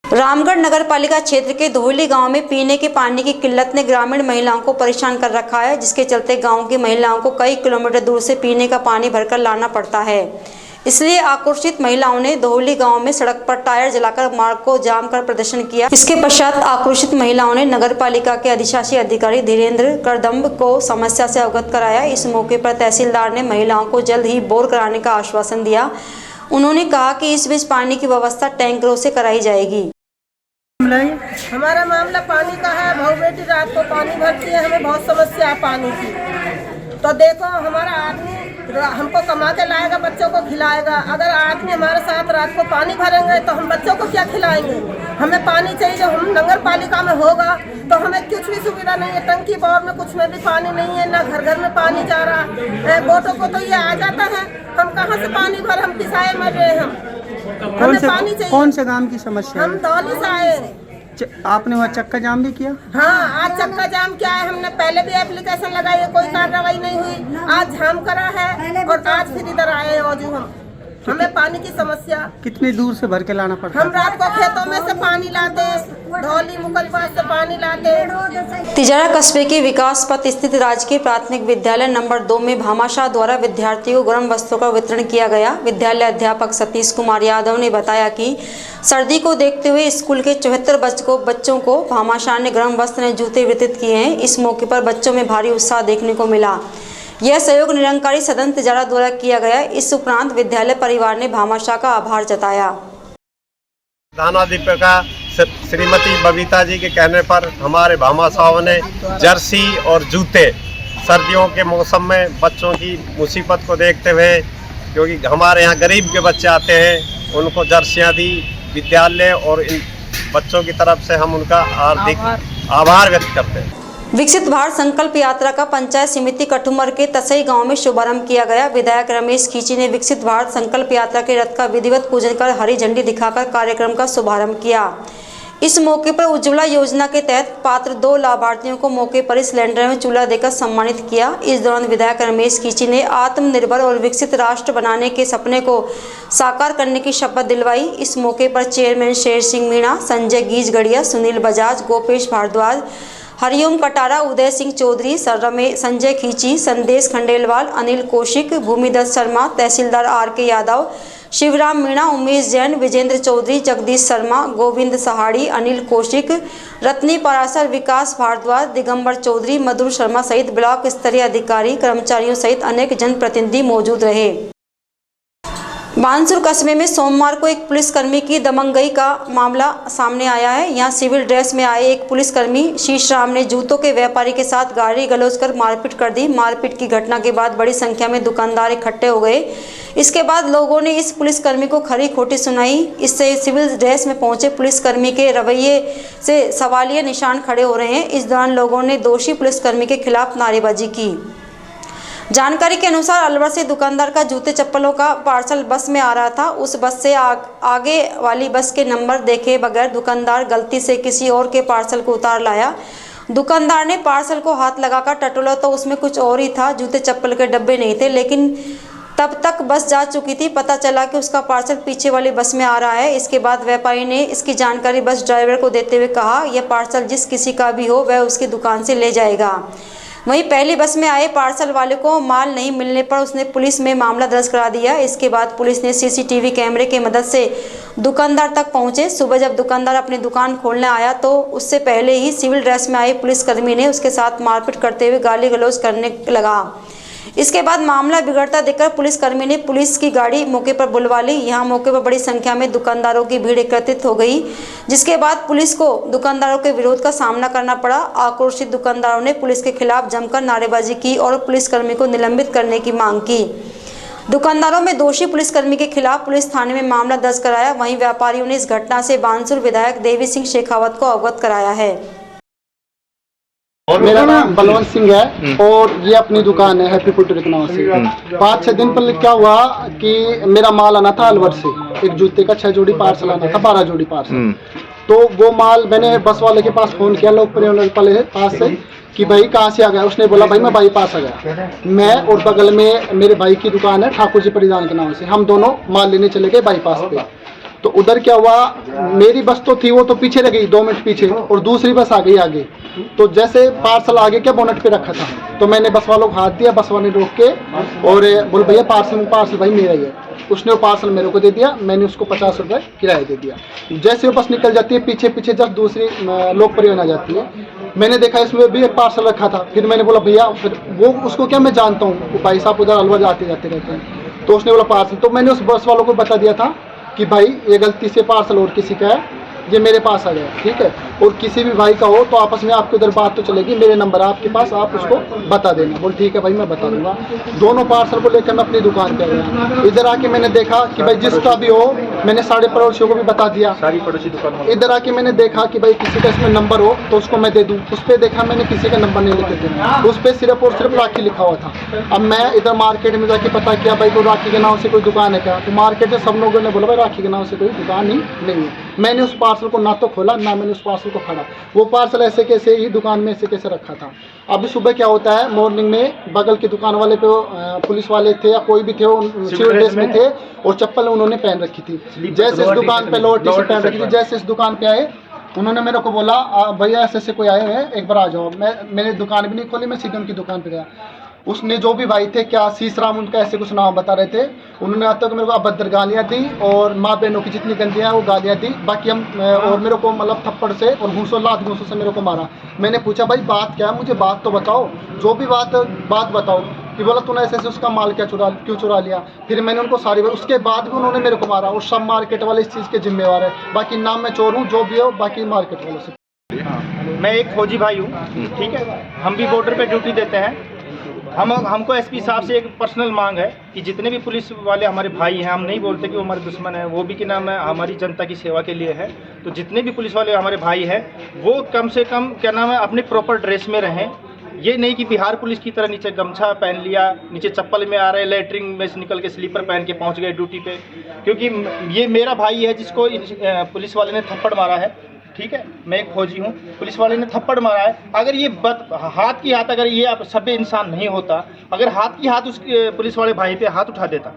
रामगढ़ नगर पालिका क्षेत्र के धोली गांव में पीने के पानी की किल्लत ने ग्रामीण महिलाओं को परेशान कर रखा है, जिसके चलते गांव की महिलाओं को कई किलोमीटर दूर से पीने का पानी भरकर लाना पड़ता है। इसलिए आक्रोशित महिलाओं ने धोली गांव में सड़क पर टायर जलाकर मार्ग को जाम कर प्रदर्शन किया। इसके पश्चात आक्रोशित महिलाओं ने नगर पालिका के अधिशासी अधिकारी धीरेन्द्र करदम्ब को समस्या से अवगत कराया। इस मौके पर तहसीलदार ने महिलाओं को जल्द ही बोर कराने का आश्वासन दिया। उन्होंने कहा कि इस बीच पानी की व्यवस्था टैंकरों से कराई जाएगी। हमारा मामला पानी का है। बहू बेटी रात को पानी भरती है, हमें बहुत समस्या है पानी की। तो देखो हमारा आदमी हमको कमा के लाएगा, बच्चों को खिलाएगा। अगर आदमी हमारे साथ रात को पानी भरेंगे तो हम बच्चों को क्या खिलाएंगे? हमें पानी चाहिए। जब हम नगर पालिका में होगा तो हमें कुछ भी सुविधा नहीं है। टंकी बोर में कुछ में भी पानी नहीं है, ना घर घर में पानी जा रहा है। बोटों को तो ये आ जाता है, हम कहाँ से पानी भर, हम किसाए मर रहे हैं। हमें पानी चाहिए। कौन से गांव की समस्या? हम धौली से आए हैं। आपने वहाँ चक्का जाम भी किया? हाँ, आज चक्का जाम किया है। हमने पहले भी एप्लीकेशन लगाई है, कोई कार्रवाई नहीं हुई। आज जाम करा है और आज फिर इधर आए हैं। और हमें पानी की समस्या। कितनी दूर से भर के लाना पड़ता? हम रात को खेतों में से पानी लाते, धौली मुगलबाद से पानी लाते। तिजारा कस्बे के विकास पथ स्थित राजकीय प्राथमिक विद्यालय नंबर 2 में भामाशाह द्वारा विद्यार्थियों को गर्म वस्त्रों का वितरण किया गया। विद्यालय अध्यापक सतीश कुमार यादव ने बताया कि सर्दी को देखते हुए स्कूल के 74 बच्चों को भामाशाह ने गर्म वस्त्र और जूते वितरित किए हैं। इस मौके पर बच्चों में भारी उत्साह देखने को मिला। यह सहयोग निरंकारी सदन तिजारा द्वारा किया गया। इस उपरांत विद्यालय परिवार ने भामाशाह का आभार जताया। प्रधानाध्यापिका श्रीमती बबीता जी के कहने पर हमारे भामाशाह ने जर्सी और जूते सर्दियों के मौसम में बच्चों की मुसीबत को देखते हुए, क्योंकि हमारे यहाँ गरीब के बच्चे आते हैं, उनको जर्सियाँ दी विद्यालय और इन बच्चों की तरफ से हम उनका हार्दिक आभार व्यक्त करते हैं। विकसित भारत संकल्प यात्रा का पंचायत समिति कठुमर के तसई गांव में शुभारंभ किया गया। विधायक रमेश खींची ने विकसित भारत संकल्प यात्रा के रथ का विधिवत पूजन कर हरी झंडी दिखाकर कार्यक्रम का शुभारंभ किया। इस मौके पर उज्ज्वला योजना के तहत पात्र 2 लाभार्थियों को मौके पर सिलेंडर में चूल्हा देकर सम्मानित किया। इस दौरान विधायक रमेश खींची ने आत्मनिर्भर और विकसित राष्ट्र बनाने के सपने को साकार करने की शपथ दिलवाई। इस मौके पर चेयरमैन शेर सिंह मीणा, संजय गीजगढ़िया, सुनील बजाज, गोपेश भारद्वाज, हरिओम कटारा, उदय सिंह चौधरी, संजय खींची, संदेश खंडेलवाल, अनिल कौशिक, भूमिदत्त शर्मा, तहसीलदार RK यादव, शिवराम मीणा, उमेश जैन, विजेंद्र चौधरी, जगदीश शर्मा, गोविंद सहाड़ी, अनिल कौशिक, रत्नी परासर, विकास भारद्वाज, दिगंबर चौधरी, मधुर शर्मा सहित ब्लॉक स्तरीय अधिकारी, कर्मचारियों सहित अनेक जनप्रतिनिधि मौजूद रहे। बानसूर कस्बे में सोमवार को एक पुलिसकर्मी की दबंगई का मामला सामने आया है। यहां सिविल ड्रेस में आए एक पुलिसकर्मी शीशराम ने जूतों के व्यापारी के साथ गाली गलौज कर मारपीट कर दी। मारपीट की घटना के बाद बड़ी संख्या में दुकानदार इकट्ठे हो गए। इसके बाद लोगों ने इस पुलिसकर्मी को खरी खोटी सुनाई। इससे सिविल ड्रेस में पहुंचे पुलिसकर्मी के रवैये से सवालिया निशान खड़े हो रहे हैं। इस दौरान लोगों ने दोषी पुलिसकर्मी के खिलाफ नारेबाजी की। जानकारी के अनुसार अलवर से दुकानदार का जूते चप्पलों का पार्सल बस में आ रहा था। उस बस से आगे वाली बस के नंबर देखे बगैर दुकानदार गलती से किसी और के पार्सल को उतार लाया। दुकानदार ने पार्सल को हाथ लगाकर टटोला तो उसमें कुछ और ही था, जूते चप्पल के डब्बे नहीं थे। लेकिन तब तक बस जा चुकी थी। पता चला कि उसका पार्सल पीछे वाली बस में आ रहा है। इसके बाद व्यापारी ने इसकी जानकारी बस ड्राइवर को देते हुए कहा, यह पार्सल जिस किसी का भी हो वह उसकी दुकान से ले जाएगा। वहीं पहली बस में आए पार्सल वाले को माल नहीं मिलने पर उसने पुलिस में मामला दर्ज करा दिया। इसके बाद पुलिस ने CCTV कैमरे की मदद से दुकानदार तक पहुंचे। सुबह जब दुकानदार अपनी दुकान खोलने आया तो उससे पहले ही सिविल ड्रेस में आए पुलिसकर्मी ने उसके साथ मारपीट करते हुए गाली गलौज करने लगा। इसके बाद मामला बिगड़ता देखकर पुलिसकर्मी ने पुलिस की गाड़ी मौके पर बुलवा ली। यहाँ मौके पर बड़ी संख्या में दुकानदारों की भीड़ एकत्रित हो गई, जिसके बाद पुलिस को दुकानदारों के विरोध का सामना करना पड़ा। आक्रोशित दुकानदारों ने पुलिस के खिलाफ जमकर नारेबाजी की और पुलिसकर्मी को निलंबित करने की मांग की। दुकानदारों में दोषी पुलिसकर्मी के खिलाफ पुलिस थाने में मामला दर्ज कराया। वहीं व्यापारियों ने इस घटना से बानसूर विधायक देवी सिंह शेखावत को अवगत कराया है। मेरा नाम बलवंत सिंह है और ये अपनी दुकान है हैप्पी पुटर से। 5-6 दिन पहले क्या हुआ कि मेरा माल आना था अलवर से, एक जूते का 6 जोड़ी पार्सल आना था, 12 जोड़ी पार्सल। तो वो माल मैंने बस वाले के पास फोन किया, लोग वाले पास से कि भाई कहाँ से आ गया। उसने बोला भाई मैं बाईपास आ गया। मैं और बगल में मेरे भाई की दुकान है ठाकुर जी परिधान के नाम से, हम दोनों माल लेने चले गए बाईपास पे। तो उधर क्या हुआ, मेरी बस तो थी वो तो पीछे रह गई 2 मिनट पीछे, और दूसरी बस आ गई आगे। तो जैसे पार्सल आगे क्या बोनट पे रखा था, तो मैंने बस वालों को हाथ दिया, बस वाले रोक के और बोल भैया पार्सल भाई मेरा ही है। उसने वो पार्सल मेरे को दे दिया, मैंने उसको 50 रुपये किराया दे दिया। जैसे वो बस निकल जाती है पीछे पीछे जब दूसरी लोक परिवहन आ जाती है, मैंने देखा इसमें भी एक पार्सल रखा था। फिर मैंने बोला भैया, फिर वो उसको क्या मैं जानता हूँ, वो भाई साहब उधर अलवर आते जाते रहते हैं। तो उसने बोला पार्सल, तो मैंने उस बस वालों को बता दिया था कि भाई ये गलती से पार्सल और किसी का है, ये मेरे पास आ गया, ठीक है। और किसी भी भाई का हो तो आपस में आपके उधर बात तो चलेगी, मेरे नंबर आपके पास, आप उसको बता देना। बोल ठीक है भाई मैं बता दूंगा। दोनों पार्सल को लेकर मैं अपनी दुकान पे आ गया। इधर आके मैंने देखा कि भाई जिसका भी हो, मैंने सारे पड़ोसियों को भी बता दिया, सारी पड़ोसी दुकान। इधर आके मैंने देखा कि भाई किसी का इसमें नंबर हो तो उसको मैं दे दूँ। उस पर देखा मैंने किसी का नंबर नहीं लिख दिया, उस पर सिर्फ और सिर्फ राखी लिखा हुआ था। अब मैं इधर मार्केट में जाके पता किया भाई कोई राखी के नाम से कोई दुकान है क्या, तो मार्केट में सब लोगों ने बोला भाई राखी के नाम से कोई दुकान ही नहीं है। मैंने उस पार्सल को ना तो खोला ना मैंने उस पार्सल को फाड़ा, वो पार्सल ऐसे कैसे ही दुकान में ऐसे कैसे रखा था। अभी सुबह क्या होता है, मॉर्निंग में बगल की दुकान वाले पे पुलिस वाले थे या कोई भी थे, वो सिविल ड्रेस में थे और चप्पल उन्होंने पहन रखी थी। जैसे इस दुकान पे लोअर टी-शर्ट पहन रखी थी, जैसे इस दुकान पे आए उन्होंने मेरे को बोला भैया ऐसे कोई आए हैं, एक बार आ जाओ। मैंने दुकान भी नहीं खोली, मैं सीधे उनकी दुकान पे गया। उसने जो भी भाई थे, क्या शीशराम उनका ऐसे कुछ नाम बता रहे थे, उन्होंने आज तक मेरे को अभद्र गालियाँ दी और माँ बहनों की जितनी गंदियाँ वो गालियाँ दी। बाकी हम और मेरे को मतलब थप्पड़ से और घूसों लात घूसों से मेरे को मारा। मैंने पूछा भाई बात क्या है, मुझे बात तो बताओ, जो भी बात बताओ। कि बोला तूने ऐसे उसका माल क्यों चुरा लिया। फिर मैंने उनको सारी बात, उसके बाद भी उन्होंने मेरे को मारा। और सब मार्केट वाले इस चीज़ के जिम्मेवार है, बाकी नाम मैं चोर हूँ जो भी हो, बाकी मार्केट वालों से। मैं एक फौजी भाई हूँ, ठीक है, हम भी बॉर्डर पे ड्यूटी देते हैं। हमको एसपी साहब से एक पर्सनल मांग है कि जितने भी पुलिस वाले हमारे भाई हैं, हम नहीं बोलते कि वो हमारे दुश्मन हैं, वो भी कि नाम है हमारी जनता की सेवा के लिए है। तो जितने भी पुलिस वाले हमारे भाई हैं वो कम से कम क्या नाम है अपने प्रॉपर ड्रेस में रहें। ये नहीं कि बिहार पुलिस की तरह नीचे गमछा पहन लिया, नीचे चप्पल में आ रहे, लेटरिन में से निकल के स्लीपर पहन के पहुंच गए ड्यूटी पे। क्योंकि ये मेरा भाई है जिसको पुलिस वाले ने थप्पड़ मारा है, ठीक है, मैं एक फौजी हूँ, पुलिस वाले ने थप्पड़ मारा है। अगर ये हाथ की हाथ, अगर ये सभ्य इंसान नहीं होता, अगर हाथ की हाथ उस पुलिस वाले भाई पे हाथ उठा देता,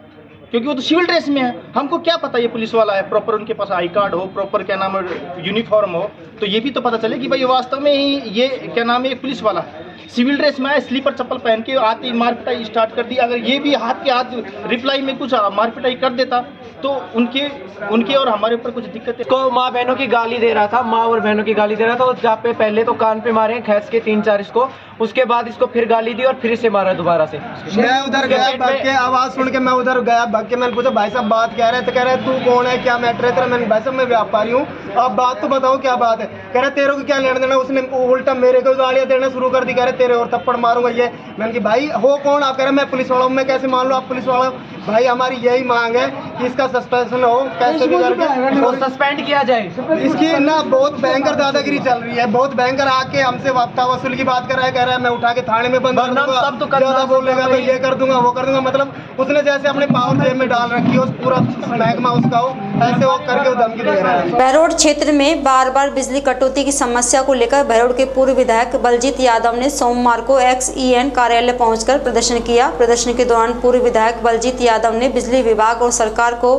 क्योंकि वो तो सिविल ड्रेस में है, हमको क्या पता ये पुलिस वाला है, प्रॉपर उनके पास आई कार्ड हो, प्रॉपर क्या नाम है यूनिफॉर्म हो, तो ये भी तो पता चले कि भाई वास्तव में ही ये क्या नाम है एक पुलिस वाला है। सिविल ड्रेस में आए, स्लीपर चप्पल पहन के आते ही मारपिटाई स्टार्ट कर दी। अगर ये भी हाथ के हाथ रिप्लाई में कुछ मारपिटाई कर देता तो उनके और हमारे ऊपर कुछ दिक्कतें। को माँ बहनों की गाली दे रहा था, माँ और बहनों की गाली दे रहा था। जहाँ पे पहले तो कान पे मारे खैस के 3-4 इसको, उसके बाद इसको फिर गाली दी और फिर इसे मारा दोबारा से। मैं उधर गया भाग के, आवाज सुन के मैं उधर गया भाग के, मैंने पूछा भाई साहब बात कह रहे थे, कह रहे तू कौन है, क्या मैटर है तेरा। मैंने भाई साहब मैं व्यापारी हूँ, आप बात तो बताओ क्या बात है। कह रहे तेरे को क्या लेना देना। उसने उल्टा मेरे को गालियाँ देना शुरू कर दी, कह रहे तेरे और थप्पड़ मारूंगा ये। मैंने कि भाई हो कौन आप। कह रहे मैं पुलिस वाला हूँ। मैं कैसे मान लो आप पुलिस वाला। भाई हमारी यही मांग है कि इसका सस्पेंशन हो, कैसे भी करके और सस्पेंड किया जाए। इसकी ना बहुत भयंकर दादागिरी चल रही है, बहुत भयंकर। आके हमसे वापता वसूल की बात कर रहा है, कह रहा है मैं उठा के थाने में बंद कर दूंगा, सब तो ज्यादा बोलेगा तो ये कर दूंगा वो कर दूंगा। मतलब उसने जैसे अपने पावर जेब में डाल रखी है, उस पूरा महकमा उसका हो, ऐसे वो करके धमकी दे रहा है। बहरोड क्षेत्र में बार बार बिजली कटौती की समस्या को लेकर बहरोड के पूर्व विधायक बलजीत यादव ने सोमवार को XEN कार्यालय पहुंचकर प्रदर्शन किया। प्रदर्शन के दौरान पूर्व विधायक बलजीत यादव ने बिजली विभाग और सरकार को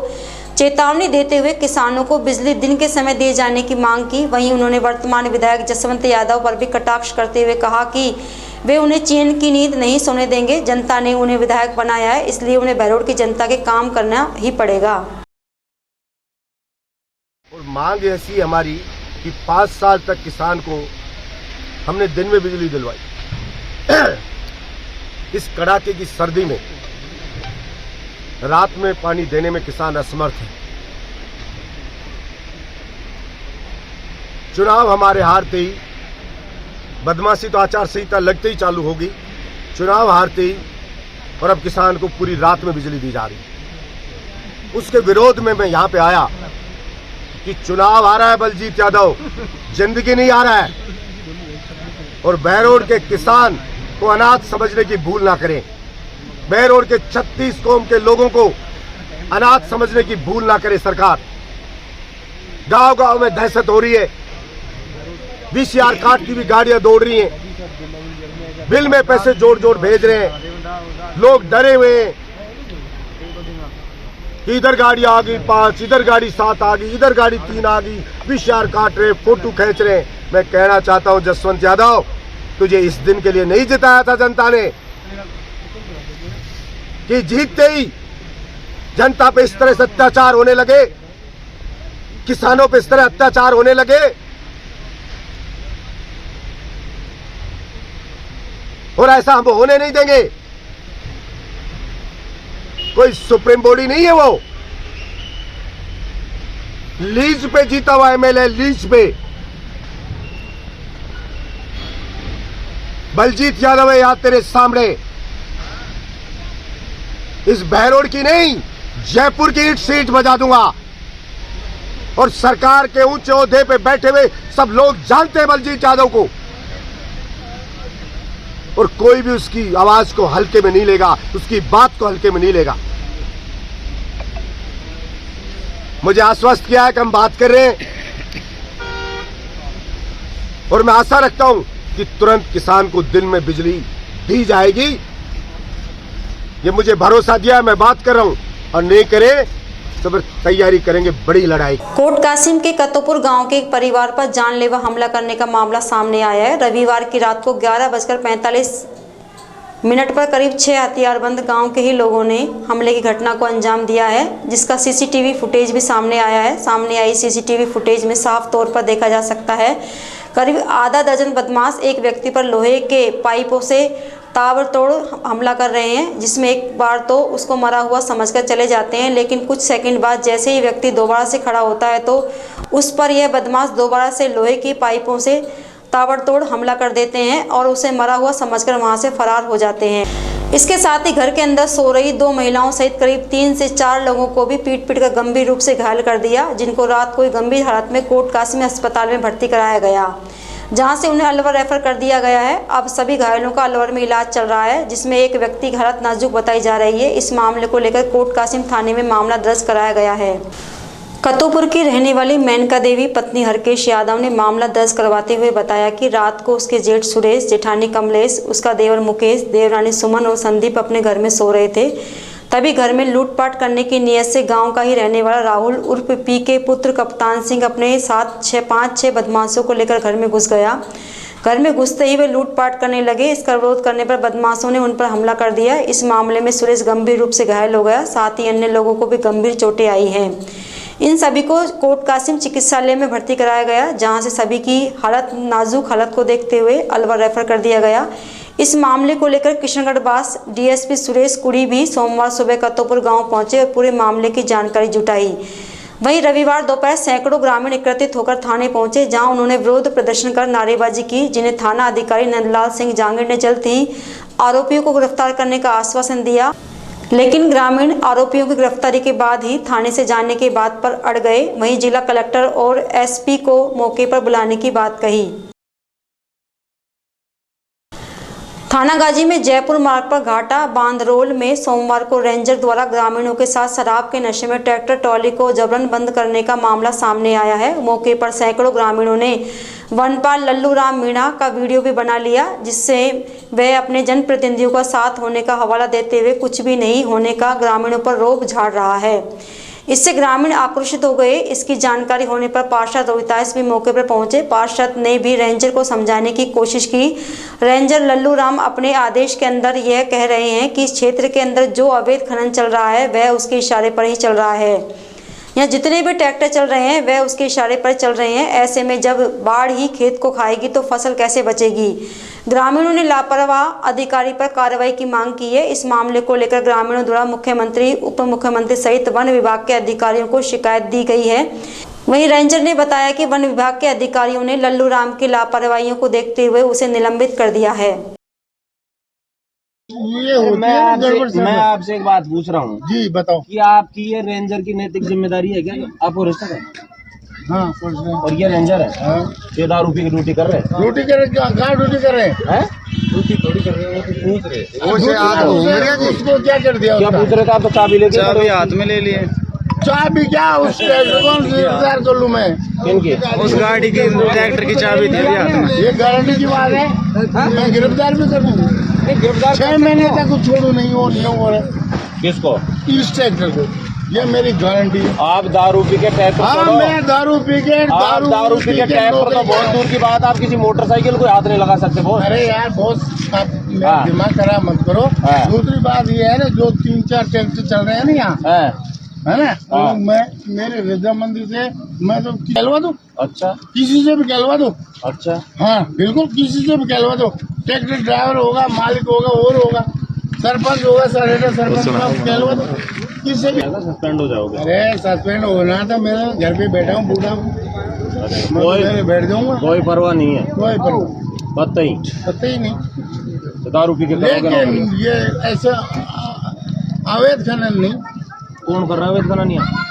चेतावनी देते हुए किसानों को बिजली दिन के समय दिए जाने की मांग की। वहीं उन्होंने वर्तमान विधायक जसवंत यादव पर भी कटाक्ष करते हुए कहा कि वे उन्हें चैन की नींद नहीं सोने देंगे। जनता ने उन्हें विधायक बनाया है, इसलिए उन्हें बहरोड की जनता के काम करना ही पड़ेगा। और मांग ऐसी हमारी कि 5 साल तक किसान को हमने दिन में बिजली दिलवाई, इस कड़ाके की सर्दी में रात में पानी देने में किसान असमर्थ है। चुनाव हमारे हारते ही, बदमाशी तो आचार संहिता लगते ही चालू होगी। चुनाव हारते ही और अब किसान को पूरी रात में बिजली दी जा रही। उसके विरोध में मैं यहाँ पे आया कि चुनाव आ रहा है बलजीत यादव, जिंदगी नहीं आ रहा है। और बहरोड के किसान को अनाथ समझने की भूल ना करें। बहरोड के 36 कौम के लोगों को अनाथ समझने की भूल ना करे सरकार। गांव गांव में दहशत हो रही है, VCR कार्ड की भी गाड़ियां दौड़ रही हैं, बिल में पैसे जोड़ जोड़ भेज रहे हैं। लोग डरे हुए हैं कि इधर गाड़ी आ गई 5, इधर गाड़ी 7 आ गई, इधर गाड़ी 3 आ गई, VCR काट रहे, फोटो खींच रहे। मैं कहना चाहता हूं जसवंत यादव, तुझे इस दिन के लिए नहीं जिताया था जनता ने कि जीतते ही जनता पे इस तरह से अत्याचार होने लगे, किसानों पे इस तरह अत्याचार होने लगे। और ऐसा हम होने नहीं देंगे। कोई सुप्रीम बॉडी नहीं है, वो लीज पे जीता हुआ MLA, लीज पे। बलजीत यादव है यहां तेरे सामने, इस बहरोड की नहीं, जयपुर की ईंट सीट बजा दूंगा। और सरकार के ऊंचे ओहदे पे बैठे हुए सब लोग जानते हैं बलजीत यादव को, और कोई भी उसकी आवाज को हल्के में नहीं लेगा, उसकी बात को हल्के में नहीं लेगा। मुझे आश्वस्त किया है कि हम बात कर रहे हैं, और मैं आशा रखता हूं कि तुरंत किसान को दिन में बिजली दी जाएगी। ये मुझे भरोसा दिया है, मैं बात कर रहा हूं, और नहीं करे तो फिर तैयारी करेंगे बड़ी लड़ाई। कोट कासिम के कत्तोपुर गांव के एक परिवार पर जानलेवा हमला करने का मामला सामने आया है। रविवार की रात को 11:45 पर करीब 6 हथियारबंद गांव के ही लोगों ने हमले की घटना को अंजाम दिया है, जिसका CCTV फुटेज भी सामने आया है। सामने आई CCTV फुटेज में साफ तौर पर देखा जा सकता है करीब आधा दर्जन बदमाश एक व्यक्ति पर लोहे के पाइपों से ताबड़तोड़ हमला कर रहे हैं, जिसमें एक बार तो उसको मरा हुआ समझकर चले जाते हैं, लेकिन कुछ सेकंड बाद जैसे ही व्यक्ति दोबारा से खड़ा होता है तो उस पर यह बदमाश दोबारा से लोहे की पाइपों से ताबड़तोड़ हमला कर देते हैं और उसे मरा हुआ समझकर वहां से फरार हो जाते हैं। इसके साथ ही घर के अंदर सो रही 2 महिलाओं सहित करीब 3 से 4 लोगों को भी पीट कर गंभीर रूप से घायल कर दिया, जिनको रात को गंभीर हालत में कोट कासिम अस्पताल में भर्ती कराया गया, जहां से उन्हें अलवर रेफर कर दिया गया है। अब सभी घायलों का अलवर में इलाज चल रहा है, जिसमें एक व्यक्ति की हालत नाजुक बताई जा रही है। इस मामले को लेकर कोट कासिम थाने में मामला दर्ज कराया गया है। कत्तोपुर की रहने वाली मेनका देवी पत्नी हरकेश यादव ने मामला दर्ज करवाते हुए बताया कि रात को उसके जेठ सुरेश, जेठानी कमलेश, उसका देवर मुकेश, देवरानी सुमन और संदीप अपने घर में सो रहे थे। तभी घर में लूटपाट करने की नीयत से गांव का ही रहने वाला राहुल उर्फ पी के पुत्र कप्तान सिंह अपने साथ 5-6 बदमाशों को लेकर घर में घुस गया। घर में घुसते ही वे लूटपाट करने लगे। इसका विरोध करने पर बदमाशों ने उन पर हमला कर दिया। इस मामले में सुरेश गंभीर रूप से घायल हो गया, साथ ही अन्य लोगों को भी गंभीर चोटें आई हैं। इन सभी को कोट कासिम चिकित्सालय में भर्ती कराया गया, जहां से सभी की नाजुक हालत को देखते हुए अलवर रेफर कर दिया गया। इस मामले को लेकर किशनगढ़ बास DSP सुरेश कुड़ी भी सोमवार सुबह कत्तोपुर गांव पहुंचे और पूरे मामले की जानकारी जुटाई। वहीं रविवार दोपहर सैकड़ों ग्रामीण एकत्रित होकर थाने पहुंचे, जहां उन्होंने विरोध प्रदर्शन कर नारेबाजी की, जिन्हें थाना अधिकारी नंदलाल सिंह जांगीर ने जल्द ही आरोपियों को गिरफ्तार करने का आश्वासन दिया। लेकिन ग्रामीण आरोपियों की गिरफ्तारी के बाद ही थाने से जाने की बात पर अड़ गए। वहीं जिला कलेक्टर और SP को मौके पर बुलाने की बात कही। थानागाजी में जयपुर मार्ग पर घाटा बांदरोल में सोमवार को रेंजर द्वारा ग्रामीणों के साथ शराब के नशे में ट्रैक्टर ट्रॉली को जबरन बंद करने का मामला सामने आया है। मौके पर सैकड़ों ग्रामीणों ने वनपाल लल्लू राम मीणा का वीडियो भी बना लिया, जिससे वह अपने जनप्रतिनिधियों का साथ होने का हवाला देते हुए कुछ भी नहीं होने का ग्रामीणों पर रोब झाड़ रहा है। इससे ग्रामीण आक्रोशित हो गए। इसकी जानकारी होने पर पार्षद रोहितास भी मौके पर पहुंचे। पार्षद ने भी रेंजर को समझाने की कोशिश की। रेंजर लल्लू राम अपने आदेश के अंदर यह कह रहे हैं कि इस क्षेत्र के अंदर जो अवैध खनन चल रहा है वह उसके इशारे पर ही चल रहा है। यहाँ जितने भी ट्रैक्टर चल रहे हैं वह उसके इशारे पर चल रहे हैं। ऐसे में जब बाढ़ ही खेत को खाएगी तो फसल कैसे बचेगी। ग्रामीणों ने लापरवाह अधिकारी पर कार्रवाई की मांग की है। इस मामले को लेकर ग्रामीणों द्वारा मुख्यमंत्री, उप मुख्यमंत्री सहित वन विभाग के अधिकारियों को शिकायत दी गई है। वहीं रेंजर ने बताया कि वन विभाग के अधिकारियों ने लल्लू राम की लापरवाहियों को देखते हुए उसे निलंबित कर दिया है। मैं आपसे एक बात पूछ रहा हूँ जी बताओ कि आपकी ये रेंजर की नैतिक जिम्मेदारी है क्या? आप फॉरेस्टर हैं? हाँ और ये रेंजर है, ये दारू पी की ड्यूटी कर रहे हैं। ड्यूटी कर रहे, कहाँ ड्यूटी कर रहे हैं? ड्यूटी थोड़ी कर रहे हैं, वो तो पूछ रहे थे। उसको क्या कर दिया? क्या पूछ रहे थे आप? तो चाबी लेके चाबी हाथ में ले लिए। चाबी क्या उसके कौन सी इंतजार कर लूँ मैं? इनकी उस गाड़ी की ट्रैक्टर की चाबी दे दिया। ये गारंटी की बात है, मैं गिरफ्तार भी कर दूँ। 6 महीने तक कुछ छोड़ू नहीं हो रहा। किसको? इस ट्रैक्टर को, ये मेरी गारंटी है। आप दारू पी के ट्रैक्टर? हाँ मैं दारू पी के ट्रैक्टर तो बहुत दूर की बात, आप किसी मोटरसाइकिल को हाथ नहीं लगा सकते बोस। अरे यार बॉस, आप दिमाग खराब मत करो। दूसरी बात ये है ना, जो 3-4 ट्रैक्टर चल रहे हैं ना यहाँ, है ना, तो मैं मेरे रजामंदी से मैं तो कहलवा दूँ। अच्छा, किसी से भी कहलवा दो। अच्छा हाँ बिल्कुल, किसी से भी कहलवा दो। ट्रैक्टर ड्राइवर होगा, मालिक होगा, और होगा, सरपंच होगा, सरपंच कहलवा दो, किससे भी। सस्पेंड हो जाओगे? अरे सस्पेंड होना था, मेरे घर पे बैठा हूँ, बूढ़ा हूँ, मैं बैठ जाऊंगा। कोई परवाह नहीं है? कोई परवाह पता ही नहीं। तो दारू पी के लेकिन ये ऐसा अवैध खनन नहीं। कौन कर रहा है अवैध खनन यहाँ?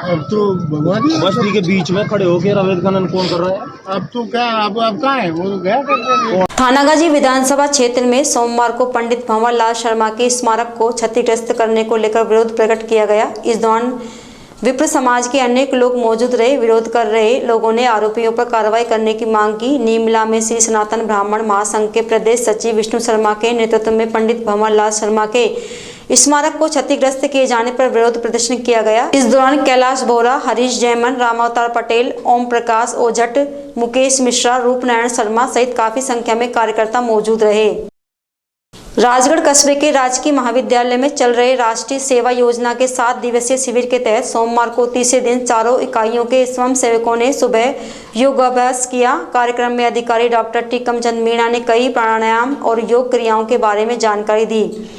अब तो भगवान बस्ती के बीच में खड़े होकर अवैध खनन कौन कर रहा है? अब तो क्या, अब कहाँ है वो? तो गया थानागाजी विधानसभा क्षेत्र में सोमवार को पंडित भंवर लाल शर्मा के स्मारक को क्षतिग्रस्त करने को लेकर विरोध प्रकट किया गया। इस दौरान विप्र समाज के अनेक लोग मौजूद रहे। विरोध कर रहे लोगों ने आरोपियों पर कार्रवाई करने की मांग की। नीमला में श्री सनातन ब्राह्मण महासंघ के प्रदेश सचिव विष्णु शर्मा के नेतृत्व में पंडित भंवर लाल शर्मा के स्मारक को क्षतिग्रस्त किए जाने पर विरोध प्रदर्शन किया गया। इस दौरान कैलाश बोरा, हरीश जैमन, रामावतार पटेल, ओम प्रकाश ओझट, मुकेश मिश्रा, रूपनारायण शर्मा सहित काफी संख्या में कार्यकर्ता मौजूद रहे। राजगढ़ कस्बे के राजकीय महाविद्यालय में चल रहे राष्ट्रीय सेवा योजना के 7 दिवसीय शिविर के तहत सोमवार को तीसरे दिन चारों इकाइयों के स्वयं सेवकों ने सुबह योगाभ्यास किया। कार्यक्रम में अधिकारी डॉक्टर टी कमचंद मीणा ने कई प्राणायाम और योग क्रियाओं के बारे में जानकारी दी।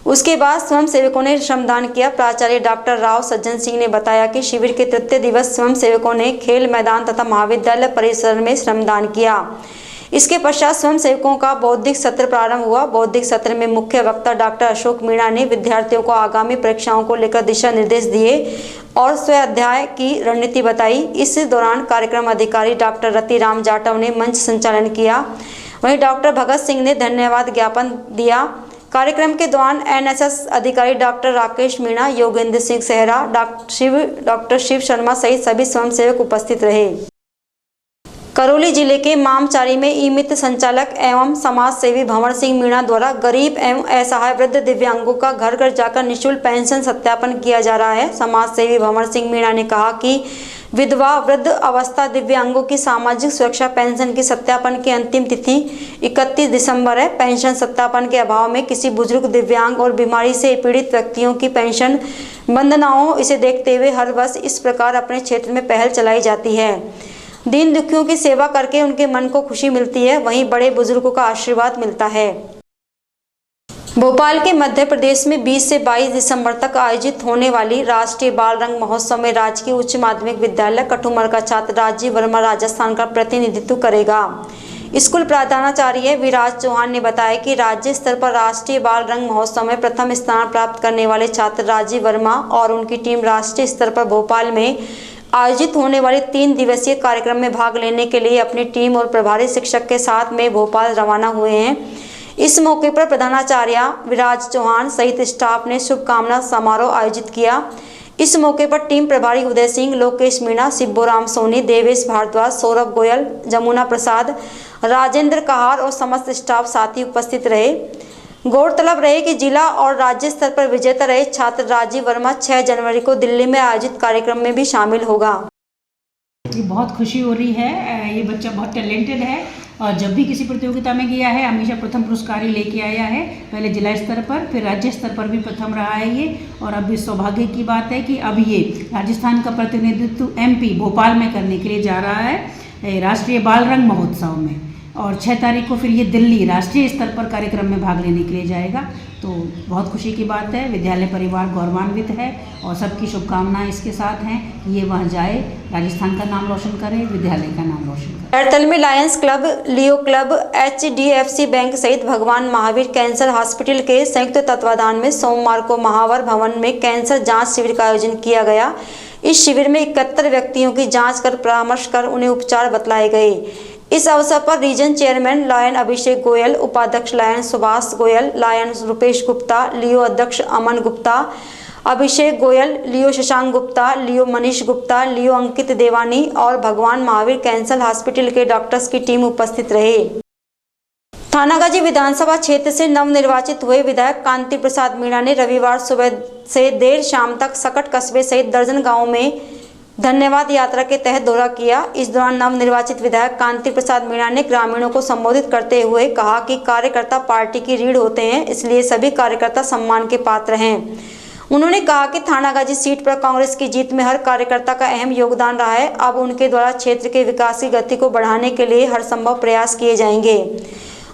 उसके बाद स्वयं सेवकों ने श्रमदान किया। प्राचार्य डॉक्टर राव सज्जन सिंह ने बताया कि शिविर के तृतीय दिवस स्वयं सेवकों ने खेल मैदान तथा महाविद्यालय परिसर में श्रमदान किया। इसके पश्चात स्वयं सेवकों का बौद्धिक सत्र प्रारंभ हुआ। बौद्धिक सत्र में मुख्य वक्ता डॉक्टर अशोक मीणा ने विद्यार्थियों को आगामी परीक्षाओं को लेकर दिशा निर्देश दिए और स्वाध्याय की रणनीति बताई। इस दौरान कार्यक्रम अधिकारी डॉक्टर रतिराम जाटव ने मंच संचालन किया। वहीं डॉक्टर भगत सिंह ने धन्यवाद ज्ञापन दिया। कार्यक्रम के दौरान एनएसएस अधिकारी डॉक्टर राकेश मीणा, योगेंद्र सिंह सेहरा, डॉक्टर शिव शर्मा सहित सभी स्वयंसेवक उपस्थित रहे। करौली जिले के मामचारी में ई मित्र संचालक एवं समाज सेवी भंवर सिंह मीणा द्वारा गरीब एवं असहाय वृद्ध दिव्यांगों का घर घर जाकर निःशुल्क पेंशन सत्यापन किया जा रहा है। समाज सेवी भंवर सिंह मीणा ने कहा कि विधवा, वृद्ध अवस्था दिव्यांगों की सामाजिक सुरक्षा पेंशन की सत्यापन की अंतिम तिथि 31 दिसंबर है। पेंशन सत्यापन के अभाव में किसी बुजुर्ग, दिव्यांग और बीमारी से पीड़ित व्यक्तियों की पेंशन बंद न हो, इसे देखते हुए हर वर्ष इस प्रकार अपने क्षेत्र में पहल चलाई जाती है। दीन दुखियों की सेवा करके उनके मन को खुशी मिलती है, वहीं बड़े बुजुर्गों का आशीर्वाद मिलता है। भोपाल के मध्य प्रदेश में 20 से 22 दिसंबर तक आयोजित होने वाली राष्ट्रीय बाल रंग महोत्सव में राजकीय उच्च माध्यमिक विद्यालय कठुमर का छात्र राजीव वर्मा राजस्थान का प्रतिनिधित्व करेगा। स्कूल प्रधानाचार्य विराज चौहान ने बताया कि राज्य स्तर पर राष्ट्रीय बाल रंग महोत्सव में प्रथम स्थान प्राप्त करने वाले छात्र राजीव वर्मा और उनकी टीम राष्ट्रीय स्तर पर भोपाल में आयोजित होने वाले 3 दिवसीय कार्यक्रम में भाग लेने के लिए अपनी टीम और प्रभारी शिक्षक के साथ में भोपाल रवाना हुए हैं। इस मौके पर प्रधानाचार्य विराज चौहान सहित स्टाफ ने शुभकामना समारोह आयोजित किया। इस मौके पर टीम प्रभारी उदय सिंह, लोकेश मीणा, शिब्बोराम सोनी, देवेश भारद्वाज, सौरभ गोयल, जमुना प्रसाद, राजेंद्र कहार और समस्त स्टाफ साथी उपस्थित रहे। गौरतलब रहे कि जिला और राज्य स्तर पर विजेता रहे छात्र राजीव वर्मा 6 जनवरी को दिल्ली में आयोजित कार्यक्रम में भी शामिल होगा। बहुत खुशी हो रही है। ये बच्चा बहुत टैलेंटेड है और जब भी किसी प्रतियोगिता में गया है हमेशा प्रथम पुरस्कार ही लेके आया है। पहले जिला स्तर पर, फिर राज्य स्तर पर भी प्रथम रहा है ये। और अब इस सौभाग्य की बात है कि अब ये राजस्थान का प्रतिनिधित्व MP भोपाल में करने के लिए जा रहा है राष्ट्रीय बाल रंग महोत्सव में। और 6 तारीख को फिर ये दिल्ली राष्ट्रीय स्तर पर कार्यक्रम में भाग लेने के लिए जाएगा। तो बहुत खुशी की बात है, विद्यालय परिवार गौरवान्वित है और सबकी शुभकामनाएं इसके साथ हैं कि ये वहाँ जाए, राजस्थान का नाम रोशन करे, विद्यालय का नाम रोशन करे। एयरटेल में लायंस क्लब, लियो क्लब, HDFC बैंक सहित भगवान महावीर कैंसर हॉस्पिटल के संयुक्त तत्वाधान में सोमवार को महावर भवन में कैंसर जांच शिविर का आयोजन किया गया। इस शिविर में 71 व्यक्तियों की जांच कर परामर्श कर उन्हें उपचार बतलाए गए। इस अवसर पर रीजन चेयरमैन लायन अभिषेक गोयल, उपाध्यक्ष लायन सुभाष गोयल, लायन रुपेश गुप्ता, लियो अध्यक्ष अमन गुप्ता, अभिषेक गोयल, लियो शशांक गुप्ता, लियो मनीष गुप्ता, लियो अंकित देवानी और भगवान महावीर कैंसर हॉस्पिटल के डॉक्टर्स की टीम उपस्थित रहे। थानागाजी विधानसभा क्षेत्र से नवनिर्वाचित हुए विधायक कांति प्रसाद मीणा ने रविवार सुबह से देर शाम तक सकट कस्बे सहित दर्जन गांवों में धन्यवाद यात्रा के तहत दौरा किया। इस दौरान नवनिर्वाचित विधायक कांति प्रसाद मीणा ने ग्रामीणों को संबोधित करते हुए कहा कि कार्यकर्ता पार्टी की रीढ़ होते हैं, इसलिए सभी कार्यकर्ता सम्मान के पात्र हैं। उन्होंने कहा कि थानागाजी सीट पर कांग्रेस की जीत में हर कार्यकर्ता का अहम योगदान रहा है। अब उनके द्वारा क्षेत्र के विकास की गति को बढ़ाने के लिए हर संभव प्रयास किए जाएंगे।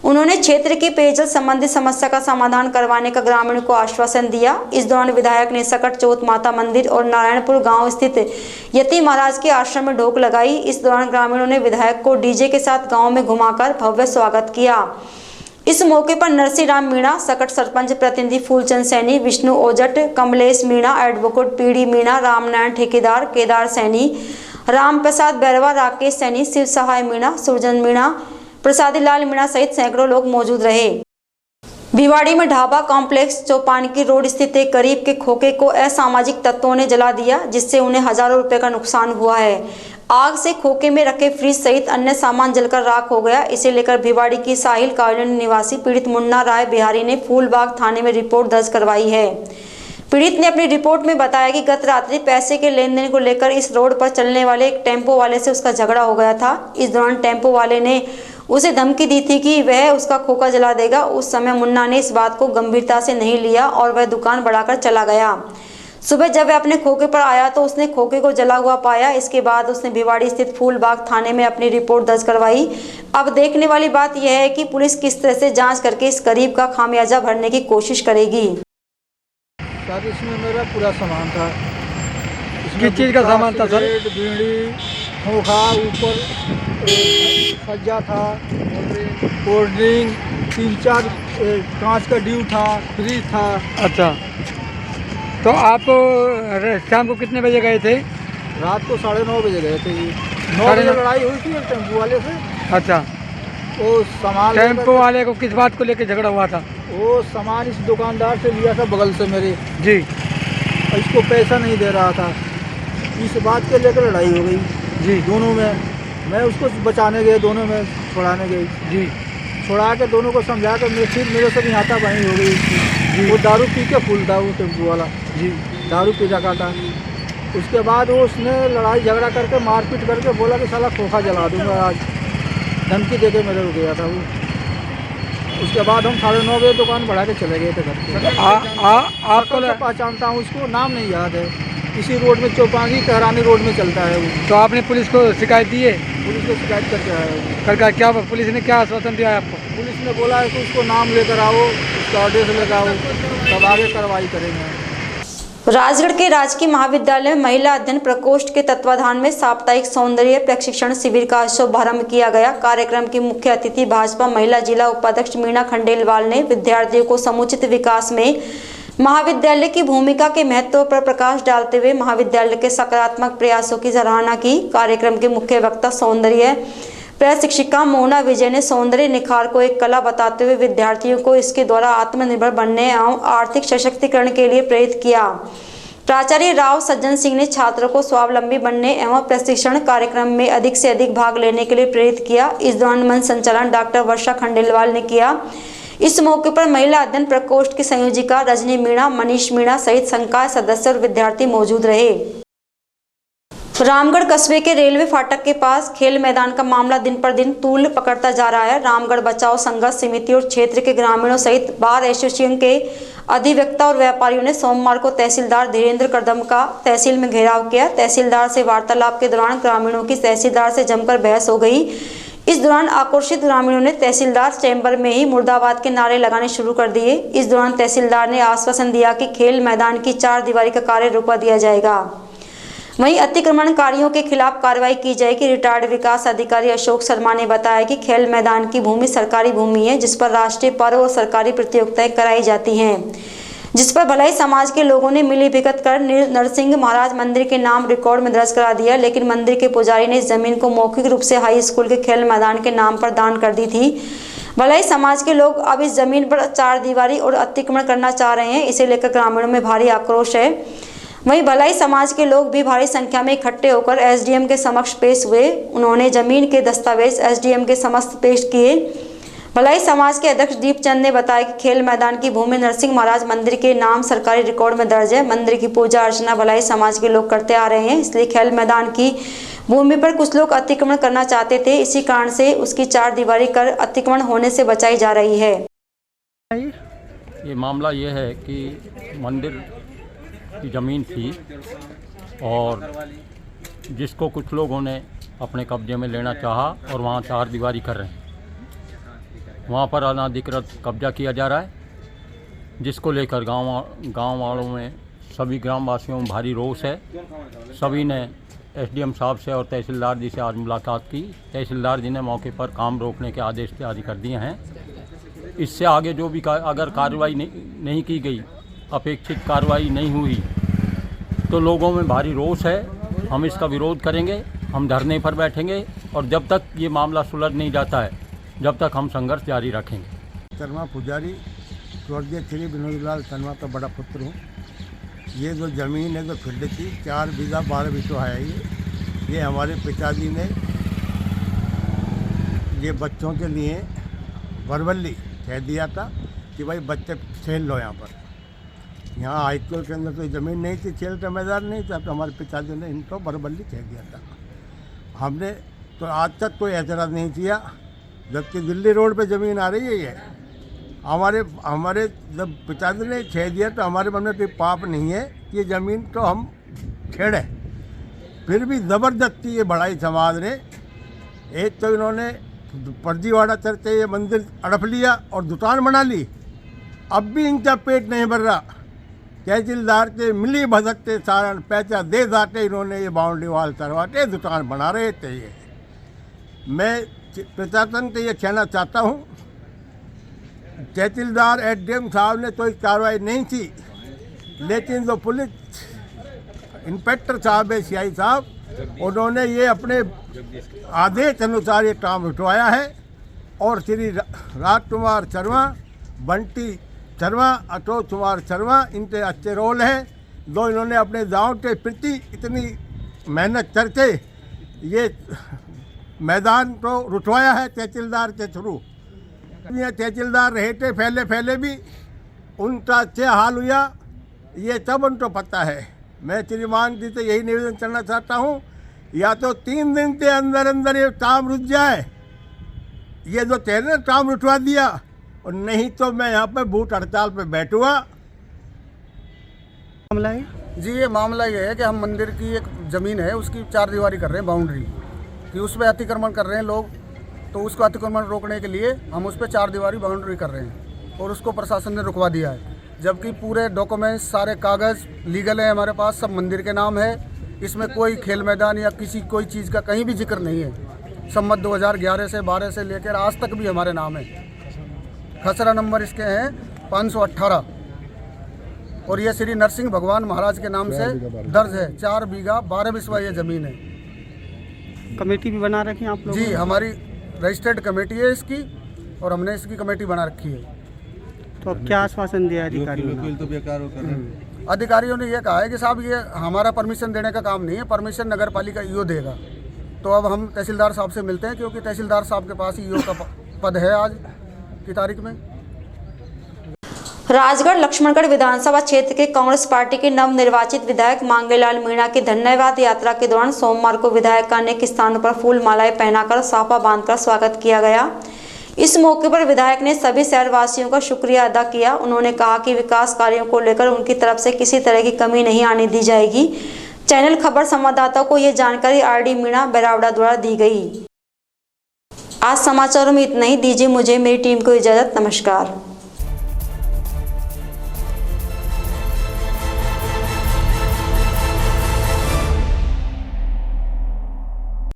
उन्होंने क्षेत्र की पेयजल संबंधी समस्या का समाधान करवाने का ग्रामीणों को आश्वासन दिया। इस दौरान विधायक ने सकट चौथ माता मंदिर और नारायणपुर गांव स्थित यति महाराज के आश्रम में ढोक लगाई। इस दौरान ग्रामीणों ने विधायक को डीजे के साथ गांव में घुमाकर भव्य स्वागत किया। इस मौके पर नरसी राम मीणा, सकट सरपंच प्रतिनिधि फूलचंद सैनी, विष्णु ओजट, कमलेश मीणा, एडवोकेट पीडी मीणा, रामनारायण ठेकेदार, केदार सैनी, राम प्रसाद बैरवा, राकेश सैनी, शिव सहाय मीणा, सुरजन मीणा, प्रसादी लाल मीणा सहित सैकड़ों लोग मौजूद रहे। भिवाड़ी में ढाबा कॉम्प्लेक्स चौपानकी रोड स्थित एक गरीब के खोखे को असामाजिक तत्वों ने जला दिया, जिससे उन्हें हजारों रुपए का नुकसान हुआ है। आग से खोखे में रखे फ्रिज सहित अन्य सामान जलकर राख हो गया। इसे लेकर भिवाड़ी की साहिल कॉलोनी निवासी पीड़ित मुन्ना राय बिहारी ने फूलबाग थाने में रिपोर्ट दर्ज करवाई है। पीड़ित ने अपनी रिपोर्ट में बताया कि गत रात्रि पैसे के लेन देन को लेकर इस रोड पर चलने वाले एक टेम्पो वाले से उसका झगड़ा हो गया था। इस दौरान टेम्पो वाले ने उसे धमकी दी थी कि वह उसका खोखा जला देगा। उस समय मुन्ना ने इस बात को गंभीरता से नहीं लिया और वह दुकान बढ़ाकर चला गया। सुबह जब वह अपने खोखे पर आया तो उसने खोखे को जला हुआ पाया। इसके बाद उसने भिवाड़ी स्थित फूलबाग थाने में अपनी रिपोर्ट दर्ज करवाई। अब देखने वाली बात यह है कि पुलिस किस तरह से जांच करके इस गरीब का खामियाजा भरने की कोशिश करेगी। सर इसमें मेरा पूरा सामान था। किस चीज़ का सामान था सर? बीड़ी, खोखा, ऊपर सज्जा था, कोल्ड ड्रिंक, 3-4 कांच का ड्यू था, फ्रिज था। अच्छा, तो आप शाम को कितने बजे गए थे? रात को 9:30 बजे गए थे। 9 बजे लड़ाई हुई थी टेम्पो वाले से। अच्छा, वो सामान टेम्पो वाले को किस बात को लेकर झगड़ा हुआ था? वो सामान इस दुकानदार से लिया था बगल से मेरे जी, इसको पैसा नहीं दे रहा था। इस बात के लेकर लड़ाई हो गई जी दोनों में। मैं उसको बचाने गए, दोनों में छुड़ाने गई जी, छुड़ा के दोनों को समझा कर फिर मेरे से हाथा पानी हो गई। वो दारू पी के फूल था वो टेम्पो वाला जी, दारू पी रखा था। उसके बाद वो उसने लड़ाई झगड़ा करके मारपीट करके बोला कि साला खोखा जला दूंगा आज, धमकी दे के मेरे को गया था वो। उसके बाद हम 9:30 बजे दुकान बढ़ा के चले गए थे घर पे। आपको पहचानता हूँ, उसको नाम नहीं याद है। इसी रोड में चौपांगी कहरानी रोड में चलता है वो। तो आपने पुलिस को शिकायत दी है? पुलिस को शिकायत करके आया। करके क्या पुलिस ने क्या आश्वासन दिया है आपको? पुलिस ने बोला है कि उसको नाम लेकर आओ, उसका एड्रेस लेकर आओ, तब आगे कार्रवाई करेंगे। राजगढ़ के राजकीय महाविद्यालय में महिला अध्ययन प्रकोष्ठ के तत्वाधान में साप्ताहिक सौंदर्य प्रशिक्षण शिविर का शुभारंभ किया गया। कार्यक्रम की मुख्य अतिथि भाजपा महिला जिला उपाध्यक्ष मीणा खंडेलवाल ने विद्यार्थियों को समुचित विकास में महाविद्यालय की भूमिका के महत्व पर प्रकाश डालते हुए महाविद्यालय के सकारात्मक प्रयासों की सराहना की। कार्यक्रम के मुख्य वक्ता सौंदर्य प्रशिक्षिका मोना विजय ने सौंदर्य निखार को एक कला बताते हुए विद्यार्थियों को इसके द्वारा आत्मनिर्भर बनने एवं आर्थिक सशक्तिकरण के लिए प्रेरित किया। प्राचार्य राव सज्जन सिंह ने छात्रों को स्वावलंबी बनने एवं प्रशिक्षण कार्यक्रम में अधिक से अधिक भाग लेने के लिए प्रेरित किया। इस दौरान मंच संचालन डॉक्टर वर्षा खंडेलवाल ने किया। इस मौके पर महिला अध्ययन प्रकोष्ठ की संयोजिका रजनी मीणा, मनीष मीणा सहित संकाय सदस्य और विद्यार्थी मौजूद रहे। रामगढ़ कस्बे के रेलवे फाटक के पास खेल मैदान का मामला दिन पर दिन तूल पकड़ता जा रहा है। रामगढ़ बचाओ संघर्ष समिति और क्षेत्र के ग्रामीणों सहित बार एसोसिएशन के अधिवक्ता और व्यापारियों ने सोमवार को तहसीलदार धीरेन्द्र कदम का तहसील में घेराव किया। तहसीलदार से वार्तालाप के दौरान ग्रामीणों की तहसीलदार से जमकर बहस हो गई। इस दौरान आक्रोशित ग्रामीणों ने तहसीलदार चैम्बर में ही मुर्दाबाद के नारे लगाने शुरू कर दिए। इस दौरान तहसीलदार ने आश्वासन दिया कि खेल मैदान की 4 दीवारी का कार्य रुकवा दिया जाएगा। वहीं अतिक्रमणकारियों के खिलाफ कार्रवाई की जाएगी। रिटायर्ड विकास अधिकारी अशोक शर्मा ने बताया कि खेल मैदान की भूमि सरकारी भूमि है, जिस पर राष्ट्रीय पर्व और सरकारी प्रतियोगिताएं कराई जाती हैं, जिस पर भलाई समाज के लोगों ने मिली भगत कर नरसिंह महाराज मंदिर के नाम रिकॉर्ड में दर्ज करा दिया। लेकिन मंदिर के पुजारी ने इस जमीन को मौखिक रूप से हाई स्कूल के खेल मैदान के नाम पर दान कर दी थी। भलाई समाज के लोग अब इस जमीन पर 4 दीवारी और अतिक्रमण करना चाह रहे हैं। इसे लेकर ग्रामीणों में भारी आक्रोश है। वहीं भलाई समाज के लोग भी भारी संख्या में इकट्ठे होकर एसडीएम के समक्ष पेश हुए। उन्होंने जमीन के दस्तावेज एसडीएम के समक्ष पेश किए। भलाई समाज के अध्यक्ष दीपचंद ने बताया कि खेल मैदान की भूमि नरसिंह महाराज मंदिर के नाम सरकारी रिकॉर्ड में दर्ज है। मंदिर की पूजा अर्चना भलाई समाज के लोग करते आ रहे हैं, इसलिए खेल मैदान की भूमि पर कुछ लोग अतिक्रमण करना चाहते थे। इसी कारण से उसकी 4 दीवारी कर अतिक्रमण होने से बचाई जा रही है। ये मामला ये है कि मंदिर की ज़मीन थी और जिसको कुछ लोगों ने अपने कब्जे में लेना चाहा और वहाँ 4 दीवारी कर रहे हैं। वहाँ पर अनाधिकृत कब्जा किया जा रहा है, जिसको लेकर गांव वालों में सभी ग्रामवासियों में भारी रोष है। सभी ने एसडीएम साहब से और तहसीलदार जी से आज मुलाकात की। तहसीलदार जी ने मौके पर काम रोकने के आदेश जारी कर दिए हैं। इससे आगे जो भी अगर कार्रवाई नहीं की गई, अपेक्षित कार्रवाई नहीं हुई, तो लोगों में भारी रोष है। हम इसका विरोध करेंगे, हम धरने पर बैठेंगे और जब तक ये मामला सुलझ नहीं जाता है, जब तक हम संघर्ष जारी रखेंगे। शर्मा पुजारी स्वर्गीय श्री विनोद शर्मा का बड़ा पुत्र हूँ। ये जो ज़मीन है जो फील्ड की 4 बीघा 12 बिस्वा है, ये हमारे पिताजी ने ये बच्चों के लिए बरवल्ली कह दिया था कि भाई बच्चे खेल लो यहाँ पर। यहाँ हाई स्कूल के अंदर कोई ज़मीन नहीं थी, खेल का मैदान नहीं था, तो हमारे पिताजी ने इनको बरवल्ली कह दिया था। हमने तो आज तक कोई एतराज़ नहीं किया, जबकि दिल्ली रोड पे ज़मीन आ रही है। ये हमारे जब पिताजी ने छेड़ दिया तो हमारे मन में कोई पाप नहीं है कि ये ज़मीन तो हम छेड़े। फिर भी ज़बरदस्ती ये बढ़ाई समाज ने। एक तो इन्होंने फर्जीवाड़ा करते ये मंदिर अड़प लिया और दुकान बना ली। अब भी इनका पेट नहीं भर रहा। तहसीलदार के मिली भगत के सारण पैसा दे जाते इन्होंने ये बाउंड्री वाल करवाते दुकान बना रहे थे। ये मैं प्रशासन से ये कहना चाहता हूँ, तहसीलदार एसडीएम साहब ने कोई कार्रवाई नहीं की, लेकिन जो पुलिस इंस्पेक्टर साहब है, सीआई साहब, उन्होंने ये अपने आदेश अनुसार ये काम उठवाया है। और श्री राजकुमार शर्मा, बंटी शर्मा, अशोक कुमार शर्मा, इनके अच्छे रोल है। जो इन्होंने अपने गाँव के प्रति इतनी मेहनत करके ये मैदान को रुठवाया है तहसीलदार के थ्रू। ये तहसीलदार रहे थे पहले भी, उनका क्या हाल हुआ ये सब उनको पता है। मैं श्रीमान जी से यही निवेदन करना चाहता हूँ, या तो 3 दिन के अंदर अंदर ये काम रुक जाए, ये जो तेरे काम रुठवा दिया, और नहीं तो मैं यहाँ पे भूख हड़ताल पे बैठूँगा। मामला है जी, ये मामला ये है कि हम मंदिर की एक ज़मीन है उसकी 4 दीवारी कर रहे हैं, बाउंड्री कि उस पर अतिक्रमण कर रहे हैं लोग, तो उसको अतिक्रमण रोकने के लिए हम उस पर 4 दीवारी बाउंड्री कर रहे हैं और उसको प्रशासन ने रुकवा दिया है। जबकि पूरे डॉक्यूमेंट्स, सारे कागज़ लीगल है हमारे पास, सब मंदिर के नाम है। इसमें कोई खेल मैदान या कोई चीज़ का कहीं भी जिक्र नहीं है। सम्मत 2011 से 12 से लेकर आज तक भी हमारे नाम है। खसरा नंबर इसके हैं 518 और ये श्री नरसिंह भगवान महाराज के नाम से दर्ज है। 4 बीघा 12 बिस्वा ये ज़मीन है। कमेटी भी बना रखी है आप लोग? जी, हमारी रजिस्टर्ड कमेटी है इसकी और हमने इसकी कमेटी बना रखी है। तो अब क्या आश्वासन दिया अधिकारियों ने? अधिकारियों ने यह कहा है कि साहब ये हमारा परमिशन देने का काम नहीं है, परमिशन नगर पालिका ईओ देगा। तो अब हम तहसीलदार साहब से मिलते हैं, क्योंकि तहसीलदार साहब के पास ईओ का पद है आज की तारीख में। राजगढ़ लक्ष्मणगढ़ विधानसभा क्षेत्र के कांग्रेस पार्टी के नवनिर्वाचित विधायक मांगेलाल मीणा की धन्यवाद यात्रा के दौरान सोमवार को विधायक का अनेक स्थानों पर फूल मालाएं पहनाकर साफा बांधकर स्वागत किया गया। इस मौके पर विधायक ने सभी शहरवासियों का शुक्रिया अदा किया। उन्होंने कहा कि विकास कार्यों को लेकर उनकी तरफ से किसी तरह की कमी नहीं आने दी जाएगी। चैनल खबर संवाददाताओं को ये जानकारी आरडी मीणा बैरावड़ा द्वारा दी गई। आज समाचारों में इतना ही। दीजिए मुझे मेरी टीम को इजाज़त। नमस्कार।